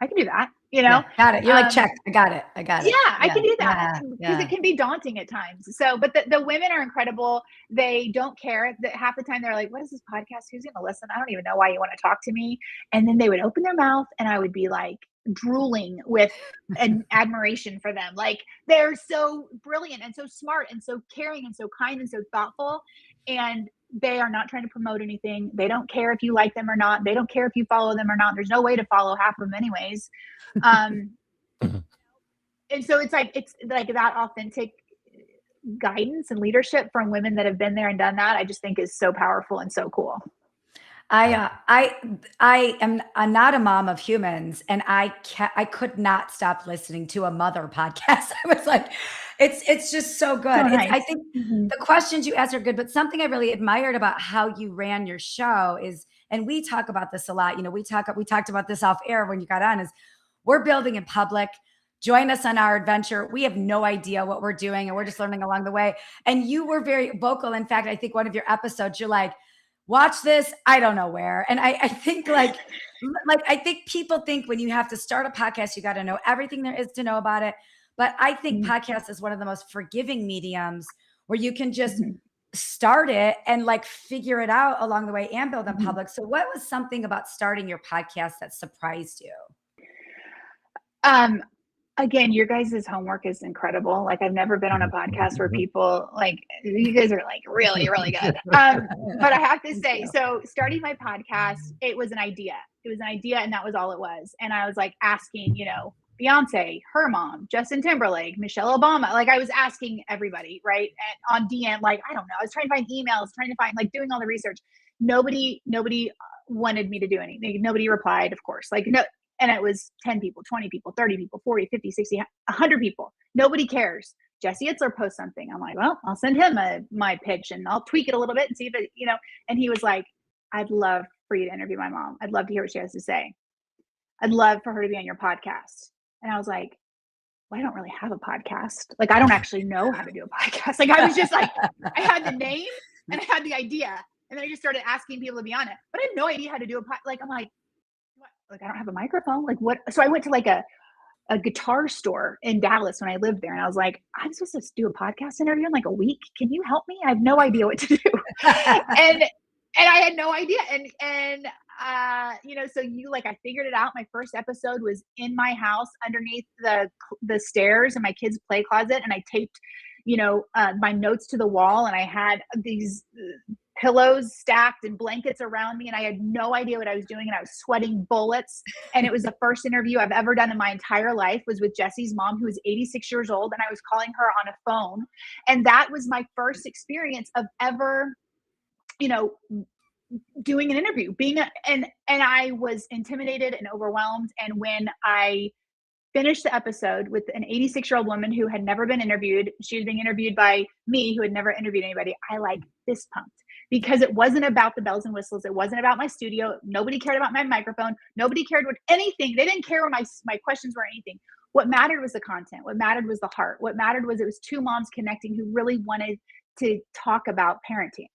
I can do that. Yeah, got it. You're like, check. I got it. Yeah, I can do that because it can be daunting at times. So, but the women are incredible. They don't care. Half the time they're like, what is this podcast? Who's going to listen? I don't even know why you want to talk to me. And then they would open their mouth and I would be like drooling with an admiration for them. Like they're so brilliant and so smart and so caring and so kind and so thoughtful. And they are not trying to promote anything. They don't care if you like them or not. They don't care if you follow them or not. There's no way to follow half of them anyways. And so it's like that authentic guidance and leadership from women that have been there and done that. I just think is so powerful and so cool. I am not a mom of humans, and I could not stop listening to a mother podcast. I was like, it's just so good. Oh, nice. I think the questions you ask are good, but something I really admired about how you ran your show is, and we talk about this a lot. We talked about this off air when you got on, is we're building in public. Join us on our adventure. We have no idea what we're doing, and we're just learning along the way. And you were very vocal. In fact, I think one of your episodes, you're like, watch this, I don't know where. And I think like I think people think when you have to start a podcast, you got to know everything there is to know about it. But I think podcast is one of the most forgiving mediums where you can just start it and like figure it out along the way and build in public. So what was something about starting your podcast that surprised you? Again, your guys' homework is incredible. Like I've never been on a podcast where people like, you guys are like really, really good. But I have to say, so starting my podcast, it was an idea. And that was all it was. And I was like asking, Beyonce, her mom, Justin Timberlake, Michelle Obama. Like I was asking everybody, right? And on DM, like, I don't know. I was trying to find emails, trying to find like doing all the research. Nobody wanted me to do anything. Nobody replied, of course. Like, no. And it was 10 people, 20 people, 30 people, 40, 50, 60, 100 people. Nobody cares. Jesse Itzler posts something. I'm like, well, I'll send him my pitch and I'll tweak it a little bit and see if it, and he was like, I'd love for you to interview my mom. I'd love to hear what she has to say. I'd love for her to be on your podcast. And I was like, well, I don't really have a podcast. Like, I don't actually know how to do a podcast. Like, I was just like, I had the name and I had the idea. And then I just started asking people to be on it. But I had no idea how to do a podcast. Like, I'm like, I don't have a microphone. Like what? So I went to like a guitar store in Dallas when I lived there. And I was like, I'm supposed to do a podcast interview in like a week. Can you help me? I have no idea what to do. and I had no idea. And so I figured it out. My first episode was in my house underneath the stairs in my kids' play closet. And I taped, my notes to the wall, and I had these pillows stacked and blankets around me, and I had no idea what I was doing, and I was sweating bullets. And it was the first interview I've ever done in my entire life, was with Jesse's mom, who was 86 years old, and I was calling her on a phone. And that was my first experience of ever, doing an interview, and I was intimidated and overwhelmed. And when I finished the episode with an 86-year-old woman who had never been interviewed, she was being interviewed by me, who had never interviewed anybody, I like fist pumped. Because it wasn't about the bells and whistles. It wasn't about my studio. Nobody cared about my microphone. Nobody cared what anything. They didn't care what my questions were or anything. What mattered was the content. What mattered was the heart. What mattered was it was two moms connecting who really wanted to talk about parenting.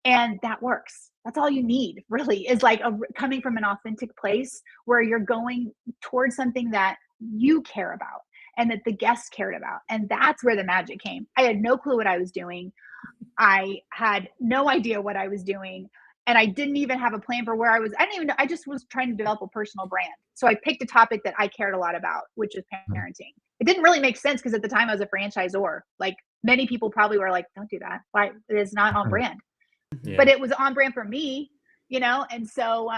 And that works. That's all you need, really, is like coming from an authentic place where you're going towards something that you care about and that the guests cared about. And that's where the magic came. I had no clue what I was doing. I had no idea what I was doing, and I didn't even have a plan for where I was. I didn't even know. I just was trying to develop a personal brand. So I picked a topic that I cared a lot about, which was parenting. It didn't really make sense because at the time I was a franchisor. Like many people probably were like, don't do that. Why? It is not on brand. Yeah. But it was on brand for me, And so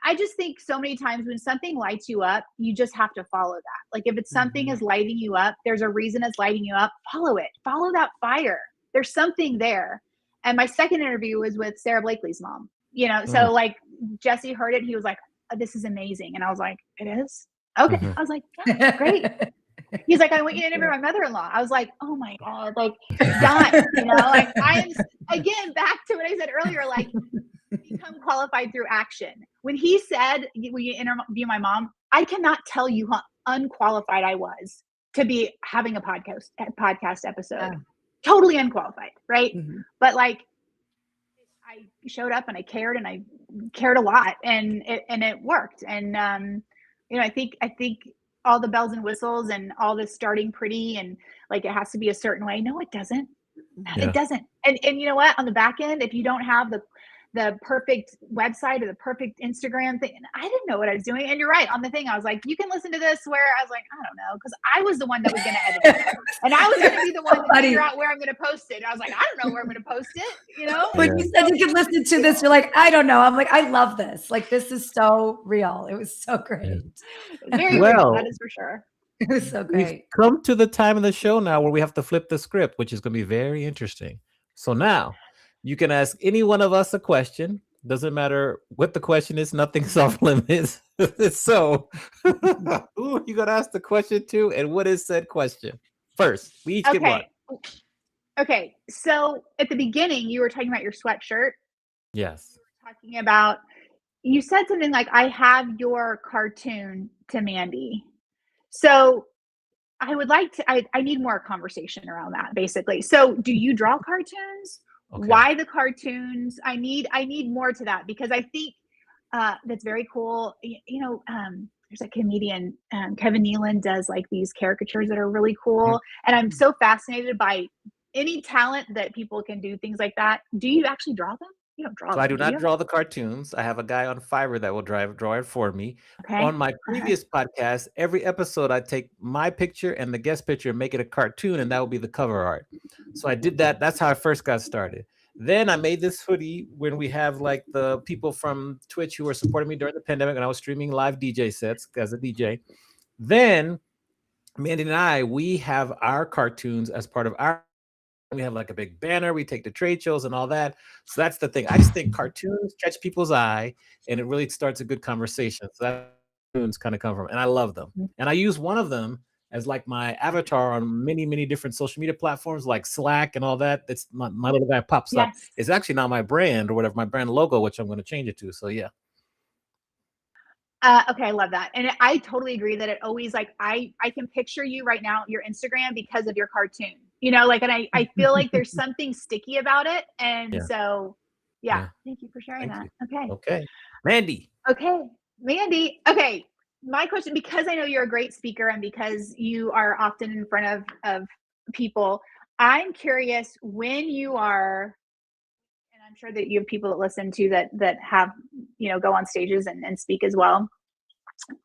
I just think so many times when something lights you up, you just have to follow that. Like if it's something is lighting you up, there's a reason it's lighting you up, follow it, follow that fire. There's something there. And my second interview was with Sarah Blakely's mom, so like Jesse heard it. He was like, oh, this is amazing. And I was like, it is? Okay. I was like, yeah, great. He's like, I want you to interview my mother-in-law. I was like, oh my God, like done, like I am, again, back to what I said earlier, like become qualified through action. When he said, will you interview my mom? I cannot tell you how unqualified I was to be having a podcast episode. Totally unqualified. Right. But like, I showed up and I cared a lot and it worked. And, I think all the bells and whistles and all this starting pretty and like it has to be a certain way. No, it doesn't. It doesn't. And you know what? On the back end, if you don't have the perfect website or the perfect Instagram thing, I didn't know what I was doing. And you're right. On the thing, I was like, you can listen to this where I was like, I don't know, because I was the one that was going to edit it. And I was going to be the one to figure out where I'm going to post it. I was like, I don't know where I'm going to post it, When you said you could listen to this, you're like, I don't know. I'm like, I love this. Like, this is so real. It was so great. Very real, that is for sure. It was so great. We've come to the time of the show now where we have to flip the script, which is going to be very interesting. So now you can ask any one of us a question. Doesn't matter what the question is. Nothing's off limits. So who you going to ask the question to and what is said question? First, we each get one. Okay. So at the beginning, you were talking about your sweatshirt. Yes. You said something like, I have your cartoon to Mandy. So I would like to, I need more conversation around that basically. So do you draw cartoons? Okay. Why the cartoons? I need more to that because I think that's very cool. There's a comedian, Kevin Nealon does like these caricatures that are really cool. And I'm so fascinated by any talent that people can do things like that. Do you actually draw them? You don't draw them. I do not draw the cartoons. I have a guy on Fiverr that will draw it for me. Okay. On my previous podcast, every episode I take my picture and the guest picture and make it a cartoon, and that will be the cover art. So I did that. That's how I first got started. Then I made this hoodie when we have like the people from Twitch who were supporting me during the pandemic and I was streaming live DJ sets as a DJ. Then Mandy and we have our cartoons as part of our, we have like a big banner. We take the trade shows and all that. So that's the thing. I just think cartoons catch people's eye and it really starts a good conversation. So that cartoons kind of come from, and I love them. And I use one of them as like my avatar on many, many different social media platforms like Slack and all that. It's my little guy pops up. It's actually not my brand or whatever, my brand logo, which I'm going to change it to. So yeah. Okay, I love that. And I totally agree that it always like, I can picture you right now, your Instagram, because of your cartoon, and I feel like there's something sticky about it. And so, thank you for sharing that. Okay. Mandy. Okay. My question, because I know you're a great speaker and because you are often in front of people, I'm curious when you are, and I'm sure that you have people that listen to that have, go on stages and speak as well.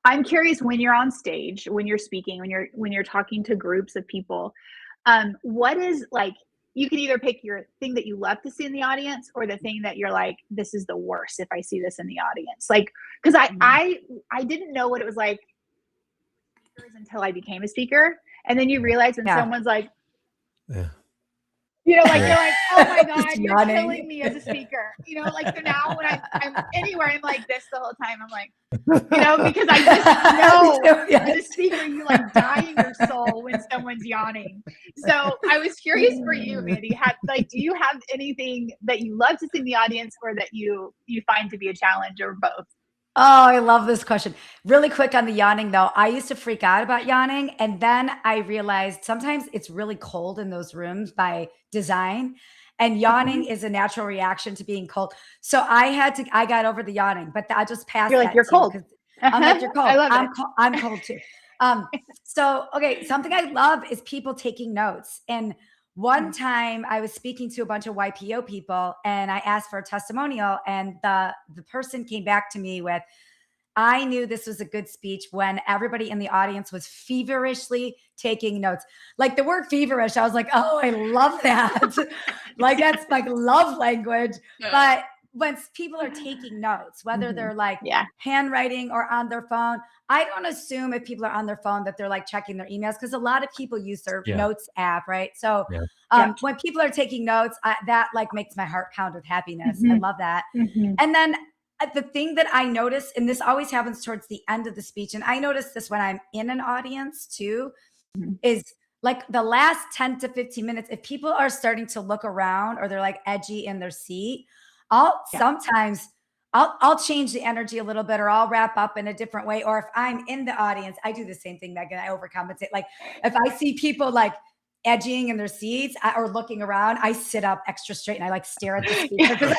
I'm curious when you're on stage, when you're speaking, when you're talking to groups of people, what is like, you can either pick your thing that you love to see in the audience or the thing that you're like, this is the worst if I see this in the audience. Like, because I didn't know what it was like until I became a speaker. And then you realize when someone's like, you're like, oh my God, you're killing me as a speaker. So now when I'm anywhere, I'm like this the whole time. I'm like, because I just know as a speaker, you like die in your soul when someone's yawning. So I was curious for you, Mandy, do you have anything that you love to see in the audience or that you find to be a challenge or both? Oh, I love this question. Really quick on the yawning though. I used to freak out about yawning. And then I realized sometimes it's really cold in those rooms by design. And yawning is a natural reaction to being cold. So I got over the yawning, but I just passed. You're like, you're cold. I'm like, you're cold. I love it. I'm cold too. So, okay. Something I love is people taking notes. And one time I was speaking to a bunch of YPO people and I asked for a testimonial and the person came back to me with, I knew this was a good speech when everybody in the audience was feverishly taking notes. Like the word feverish, I was like, oh, I love that. Like that's like love language. But when people are taking notes, whether Mhm. they're like Yeah. handwriting or on their phone, I don't assume if people are on their phone that they're like checking their emails, because a lot of people use their Yeah. notes app, right? So Yeah. Yeah. when people are taking notes, that like makes my heart pound with happiness. I Mhm. love that. Mhm. And then the thing that I notice, and this always happens towards the end of the speech, and I notice this when I'm in an audience too, Mhm. is like the last 10 to 15 minutes, if people are starting to look around or they're like edgy in their seat, I'll Yeah. sometimes I'll change the energy a little bit, or I'll wrap up in a different way. Or if I'm in the audience, I do the same thing, Megan. I overcompensate. Like if I see people like edging in their seats or looking around, I sit up extra straight and I like stare at the speaker, because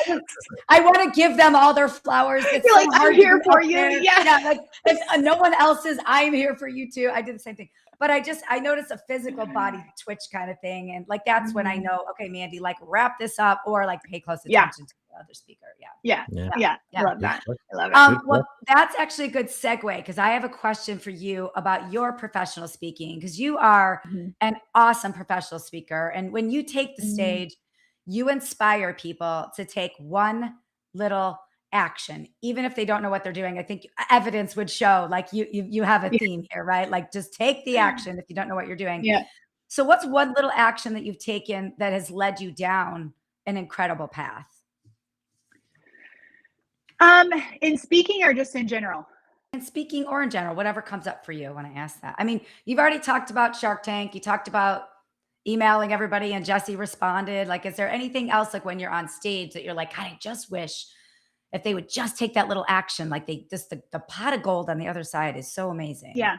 I want to give them all their flowers. It's You're so like, I'm hard here to be for up you. there. Yeah. Yeah, like if no one else is, I'm here for you too. I do the same thing. But I notice a physical body twitch kind of thing. And like, that's when I Mhm. know, okay, Mandy, like wrap this up, or like pay close Yeah. attention to the other speaker. Yeah. Yeah. Yeah. Yeah. I Yeah. love Good that. stuff. I love it. Good Well, stuff. that's actually a good segue, because I have a question for you about your professional speaking, because you are Mhm. an awesome professional speaker. And when you take the Mhm. stage, you inspire people to take one little action, even if they don't know what they're doing. I think evidence would show like you have a Yeah. theme here, right? Like just take the action if you don't know what you're doing. Yeah. So what's one little action that you've taken that has led you down an incredible path? In speaking or just in general? And speaking or in general, whatever comes up for you when I ask that. I mean, you've already talked about Shark Tank. You talked about emailing everybody and Jesse responded. Like, is there anything else like when you're on stage that you're like, God, I just wish if they would just take that little action, like they just the pot of gold on the other side is so amazing. Yeah.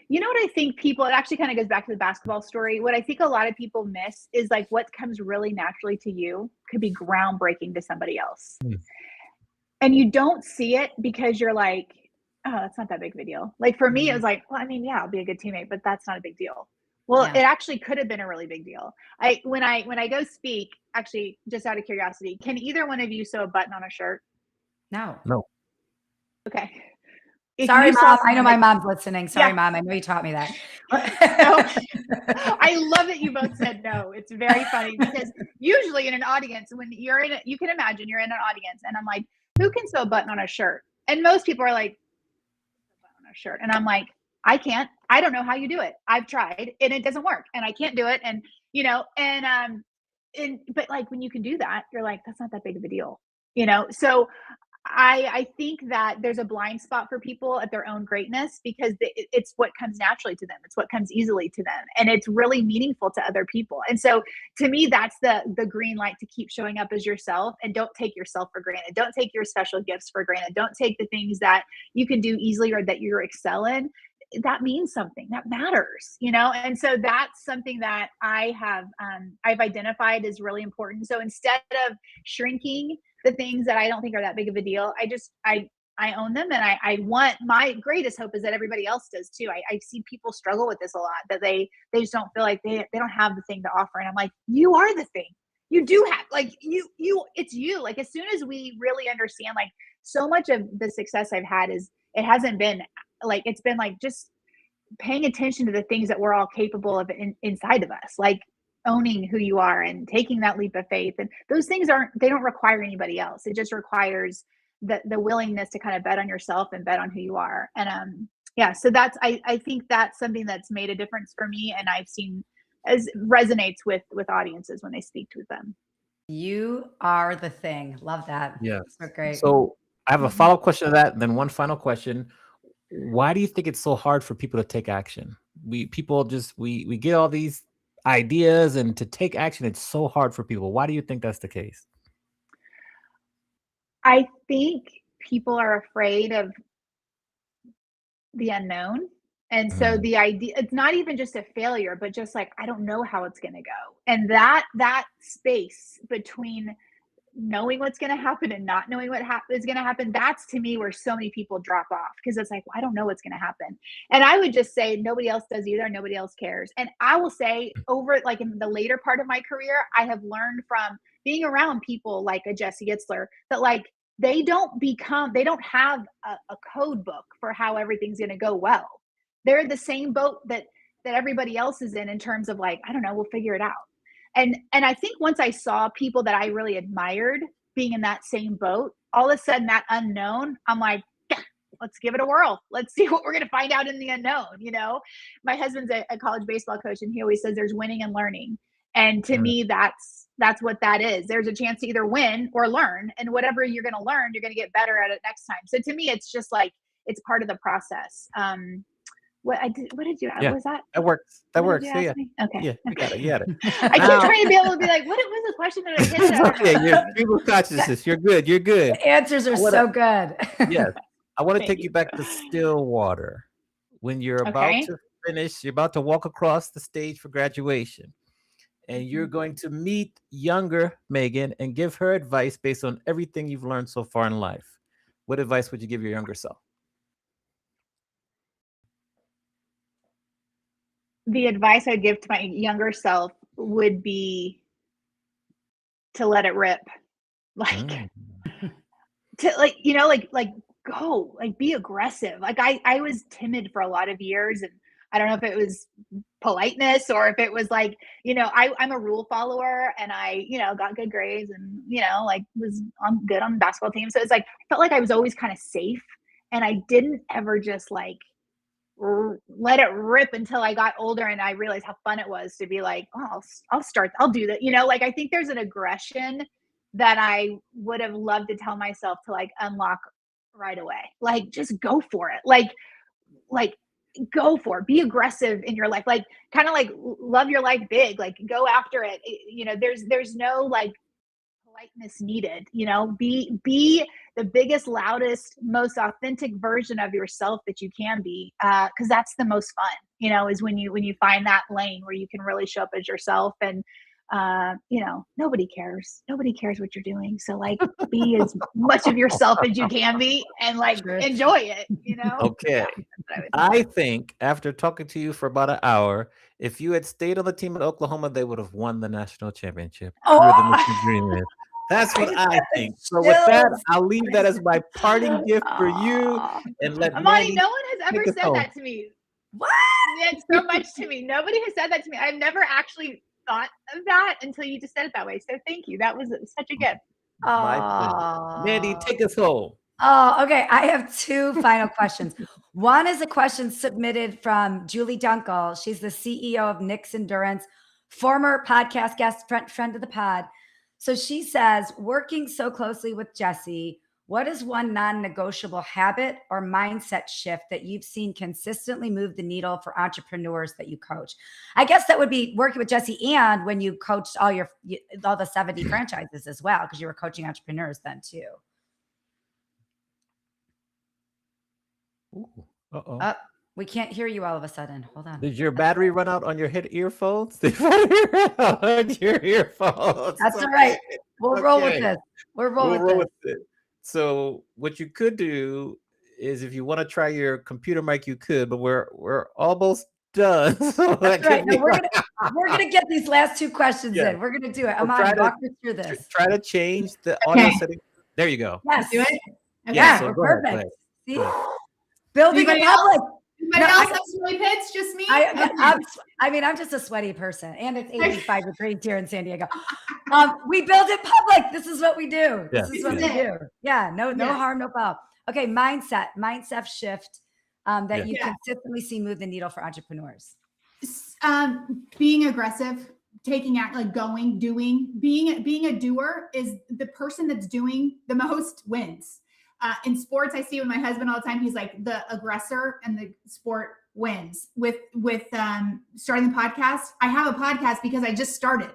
You know what I think people, it actually kind of goes back to the basketball story. What I think a lot of people miss is like what comes really naturally to you could be groundbreaking to somebody else. Hmm. And you don't see it because you're like, oh, that's not that big of a deal. Like for me, it was like, well, I mean, yeah, I'll be a good teammate, but that's not a big deal. Well, Yeah. it actually could have been a really big deal. When I go speak, actually, just out of curiosity, can either one of you sew a button on a shirt? No. No. Okay. If Sorry, you saw Mom. I know my somebody, mom's listening. Sorry, yeah. Mom. I know you taught me that. So I love that you both said no. It's very funny because usually in an audience, when you're in it, you can imagine you're in an audience and I'm like, who can sew a button on a shirt? And most people are like, on a shirt. And I'm like, I can't. I don't know how you do it. I've tried and it doesn't work and I can't do it. And but like when you can do that, you're like, that's not that big of a deal. So I think that there's a blind spot for people at their own greatness because it's what comes naturally to them. It's what comes easily to them, and it's really meaningful to other people. And so, to me, that's the green light to keep showing up as yourself, and don't take yourself for granted. Don't take your special gifts for granted. Don't take the things that you can do easily or that you're excel in. That means something. That matters, And so that's something that I've identified as really important. So instead of shrinking the things that I don't think are that big of a deal, I own them, and I want, my greatest hope is that everybody else does too. I see people struggle with this a lot, that they just don't feel like they don't have the thing to offer, and I'm like, you are the thing. You do have, like, it's you. Like, as soon as we really understand, like, so much of the success I've had is, it hasn't been like, it's been like just paying attention to the things that we're all capable of inside of us, like owning who you are and taking that leap of faith. And those things they don't require anybody else. It just requires the willingness to kind of bet on yourself and bet on who you are. And yeah, so I think that's something that's made a difference for me, and I've seen as resonates with audiences when they speak with them. You are the thing. Love that. Yes. So great. So I have a follow-up question to that, and then one final question. Why do you think it's so hard for people to take action? We get all these ideas, and to take action, it's so hard for people. Why do you think that's the case? I think people are afraid of the unknown. And so the idea, it's not even just a failure, but just like, I don't know how it's going to go. And that space between knowing what's going to happen and not knowing what is going to happen, that's to me where so many people drop off, because it's like, well, I don't know what's going to happen. And I would just say nobody else does either. Nobody else cares. And I will say, over like in the later part of my career, I have learned from being around people like a Jesse Itzler that, like, they don't have a code book for how everything's going to go well. They're the same boat that everybody else is in terms of, like, I don't know, we'll figure it out. And I think once I saw people that I really admired being in that same boat. All of a sudden, that unknown, I'm like, yeah, let's give it a whirl. Let's see what we're going to find out in the unknown. You know, my husband's a college baseball coach, and he always says there's winning and learning. And to me, that's what that is. There's a chance to either win or learn, and whatever you're going to learn, you're going to get better at it next time. So to me, it's just like, it's part of the process. What did you? Yeah, was that? that works. That What works. did you Yeah, ask me? Okay. yeah, you got it. You got it. I keep trying to be able to be like, what was the question that I hit? I don't know. Okay, you're stream of consciousness. You're good. You're good. The answers are so good. Yes. I want to Thank take you back to Stillwater when you're about Okay. to finish, you're about to walk across the stage for graduation, and you're going to meet younger Megan and give her advice based on everything you've learned so far in life. What advice would you give your younger self? The advice I'd give to my younger self would be to let it rip. Like, to like, you know, like go, like be aggressive. Like I was timid for a lot of years, and I don't know if it was politeness or if it was like, you know, I'm a rule follower, and I, you know, got good grades, and, you know, like was good on the basketball team. So it's like, I felt like I was always kind of safe, and I didn't ever just like let it rip until I got older and I realized how fun it was to be like, oh, I'll do that. You know, like I think there's an aggression that I would have loved to tell myself to like unlock right away. Like just go for it. Like go for it. Be aggressive in your life. Like kind of like love your life big. Like go after it. You know, there's no like politeness needed. You know, be the biggest, loudest, most authentic version of yourself that you can be, because that's the most fun, you know, is when you find that lane where you can really show up as yourself. And you know, nobody cares what you're doing, so like be as much of yourself as you can be, and like enjoy it, you know. Okay. Yeah, I think after talking to you for about an hour, if you had stayed on the team in Oklahoma, they would have won the national championship. You were the Michigan Dreamers. That's what I think. So with that, I'll leave that as my parting gift for you. And let Amani, Mandy no one has ever take us said home. that to me. What? It's so much to me. Nobody has said that to me. I've never actually thought of that until you just said it that way. So thank you. That was such a gift. My pleasure. Mandy, take us home. Oh, okay. I have two final questions. One is a question submitted from Julie Dunkel. She's the CEO of Nick's Endurance, former podcast guest, friend of the pod. So she says, working so closely with Jesse, what is one non-negotiable habit or mindset shift that you've seen consistently move the needle for entrepreneurs that you coach? I guess that would be working with Jesse and when you coached all the 70 franchises as well, because you were coaching entrepreneurs then too. Ooh, uh-oh. We can't hear you all of a sudden. Hold on. Did your battery run out on your head earphones? Did your battery run out on your earphones? That's all right. We'll roll with this. We'll roll with this. it. So what you could do is, if you want to try your computer mic, you could, but we're almost done. So that's right. No, we're gonna get these last two questions in. We're gonna do it. Amani, walk me through this. Try to change the audio setting. There you go. Yes. Do it? Okay. Yeah, so we're perfect. go ahead. See? Building Anybody in public. Anybody else have sweaty pits? Just me? I'm just a sweaty person, and it's 85 degrees here in San Diego. We build in public. This is what we do. Yeah. This is what we do. Yeah, no harm, no foul. Okay, mindset shift that you consistently see move the needle for entrepreneurs. Being aggressive, taking act, like going, doing, being a doer is the person that's doing the most wins. In sports, I see with my husband all the time. He's like the aggressor, and the sport wins. With starting the podcast, I have a podcast because I just started.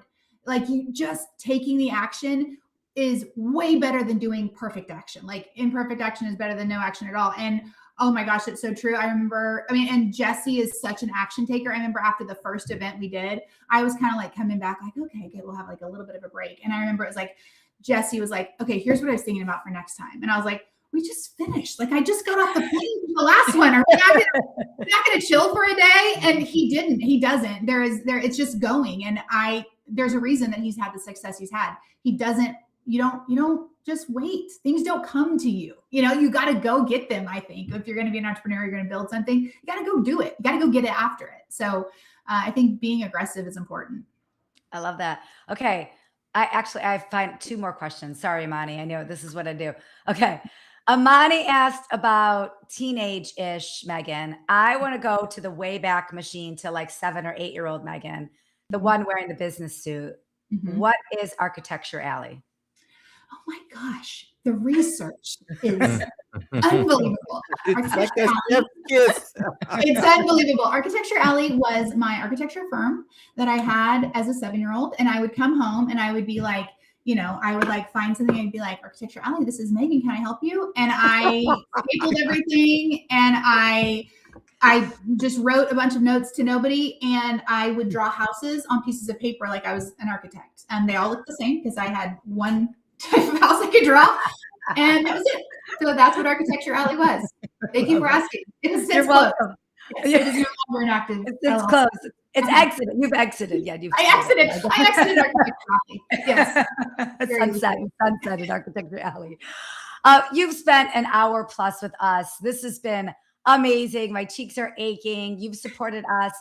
Like, you just taking the action is way better than doing perfect action. Like, imperfect action is better than no action at all. And oh my gosh, it's so true. And Jesse is such an action taker. I remember after the first event we did, I was kind of like coming back like, okay, good, we'll have like a little bit of a break. And I remember it was like, Jesse was like, okay, here's what I was thinking about for next time. And I was like, we just finished. Like, I just got off the plane from the last one. Are we not going to chill for a day? And he didn't. He doesn't. It's just going. And there's a reason that he's had the success he's had. He doesn't. You don't just wait. Things don't come to you. You know, you got to go get them. I think if you're going to be an entrepreneur, you're going to build something, you got to go do it. You got to go get it after it. So I think being aggressive is important. I love that. Okay. I find 2 more questions. Sorry, Amani. I know this is what I do. Okay. Amani asked about teenage-ish Megan. I want to go to the way back machine to like 7 or 8-year-old Megan, the one wearing the business suit. Mhm. What is Architecture Alley? Oh my gosh, the research is unbelievable. It's like Architecture a Alley, chef's kiss. it's unbelievable. Architecture Alley was my architecture firm that I had as a 7-year-old, and I would come home and I would be like, I would like find something and be like, Architecture Alley, this is Megan. Can I help you? And I stapled everything, and I just wrote a bunch of notes to nobody, and I would draw houses on pieces of paper like I was an architect, and they all looked the same because I had one type of house I could draw, and that was it. So that's what Architecture Alley was. Thank you for asking. It's You're welcome. Yes, it is no longer inactive. It's closed. It's exited. You've exited. Yeah, I exited Architecture Alley. Yes. Sunsetted Architecture Alley. You've spent an hour plus with us. This has been amazing. My cheeks are aching. You've supported us.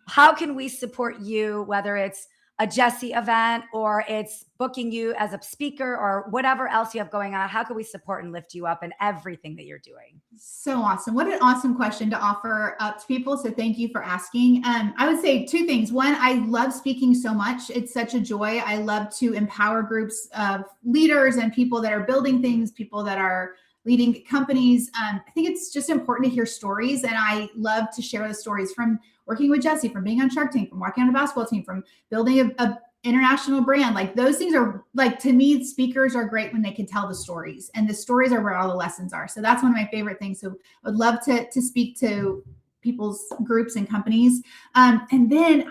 How can we support you, whether it's a Jesse event or it's booking you as a speaker or whatever else you have going on? How can we support and lift you up in everything that you're doing? So awesome. What an awesome question to offer up to people. So thank you for asking. I would say 2 things. One, I love speaking so much. It's such a joy. I love to empower groups of leaders and people that are building things, people that are leading companies. I think it's just important to hear stories. And I love to share the stories from working with Jesse, from being on Shark Tank, from working on a basketball team, from building a international brand. Like those things are like, to me, speakers are great when they can tell the stories, and the stories are where all the lessons are. So that's one of my favorite things. So I would love to speak to people's groups and companies. And then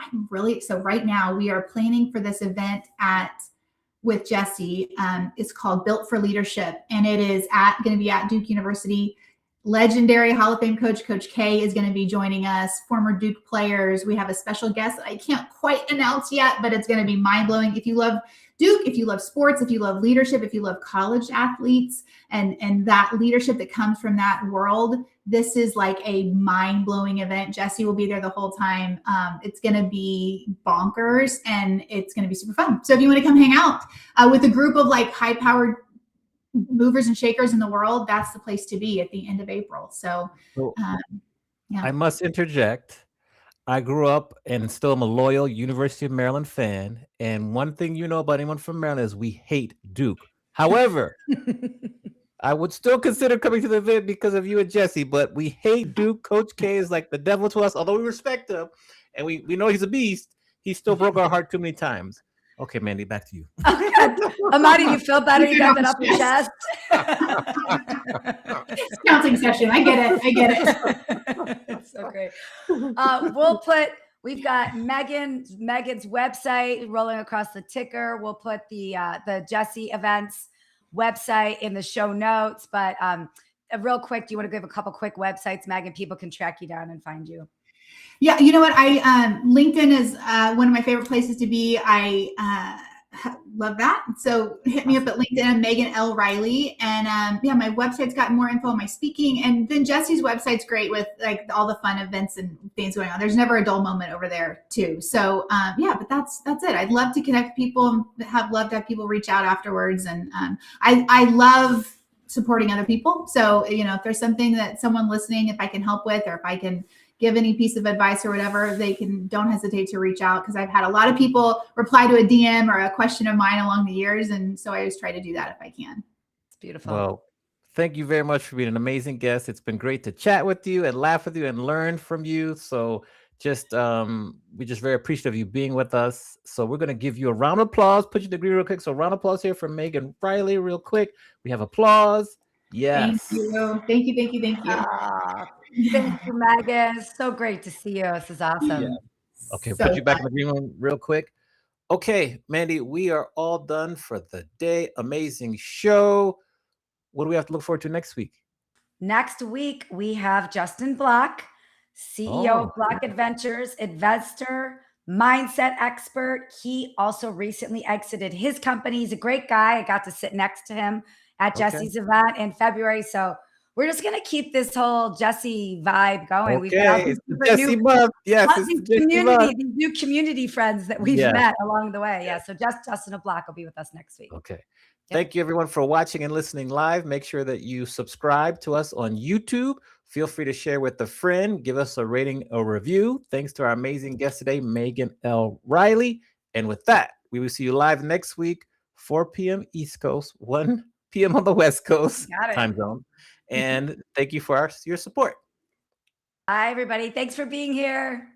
so right now we are planning for this event with Jesse. It's called Built for Leadership, and it is going to be at Duke University. Legendary Hall of Fame coach K is going to be joining us, former Duke players. We have a special guest that I can't quite announce yet, but it's going to be mind-blowing. If you love Duke, if you love sports, if you love leadership, if you love college athletes and that leadership that comes from that world, this is like a mind-blowing event. Jesse will be there the whole time. It's going to be bonkers, and it's going to be super fun. So if you want to come hang out with a group of like high-powered movers and shakers in the world, that's the place to be at the end of April. So yeah. I must interject. I grew up and still am a loyal University of Maryland fan. And one thing you know about anyone from Maryland is we hate Duke. However, I would still consider coming to the event because of you and Jesse, but we hate Duke. Coach K is like the devil to us, although we respect him and we know he's a beast. He still broke our heart too many times. Okay, Mandy, back to you. Amadi, do you feel better? You got that off your chest? Counseling session. I get it. It's so great. We've got Megan's website rolling across the ticker. We'll put the Jesse events website in the show notes. But real quick, do you want to give a couple quick websites, Megan? People can track you down and find you. Yeah, you know what? LinkedIn is one of my favorite places to be. I love that. So hit me up at LinkedIn. I'm Megan L Reilly, and my website's got more info on my speaking. And then Jesse's website's great with like all the fun events and things going on. There's never a dull moment over there too. So but that's it. I'd love to connect with people and love to have people reach out afterwards. And I love supporting other people. So if there's something that someone listening, if I can help with, or if I can give any piece of advice or whatever, don't hesitate to reach out, because I've had a lot of people reply to a DM or a question of mine along the years. And so I always try to do that if I can. It's beautiful. Well, thank you very much for being an amazing guest. It's been great to chat with you and laugh with you and learn from you. So we're just very appreciative of you being with us. So we're going to give you a round of applause. Put your degree real quick. So round of applause here for Megan Reilly real quick. We have applause. Yes. Thank you. Thank you. Thank you, Megan. It's so great to see you. This is awesome. Yeah. Okay, put you back in the green room real quick. Okay, Mandy, we are all done for the day. Amazing show. What do we have to look forward to next week? Next week, we have Justin Block, CEO of Block Adventures, investor, mindset expert. He also recently exited his company. He's a great guy. I got to sit next to him at Jesse's event in February. So we're just gonna keep this whole Jesse vibe going. We've got all Okay, these it's the different Jesse new, month. Yes, all it's these the Jesse month. these new community friends that we've Yes. met along the way. Yeah. So Justin Black will be with us next week. Okay. Yep. Thank you everyone for watching and listening live. Make sure that you subscribe to us on YouTube. Feel free to share with a friend. Give us a rating or review. Thanks to our amazing guest today, Megan L Reilly. And with that, we will see you live next week, 4 p.m. East Coast, 1 p.m. on the West Coast Got it. time zone. And thank you for your support. Bye, everybody. Thanks for being here.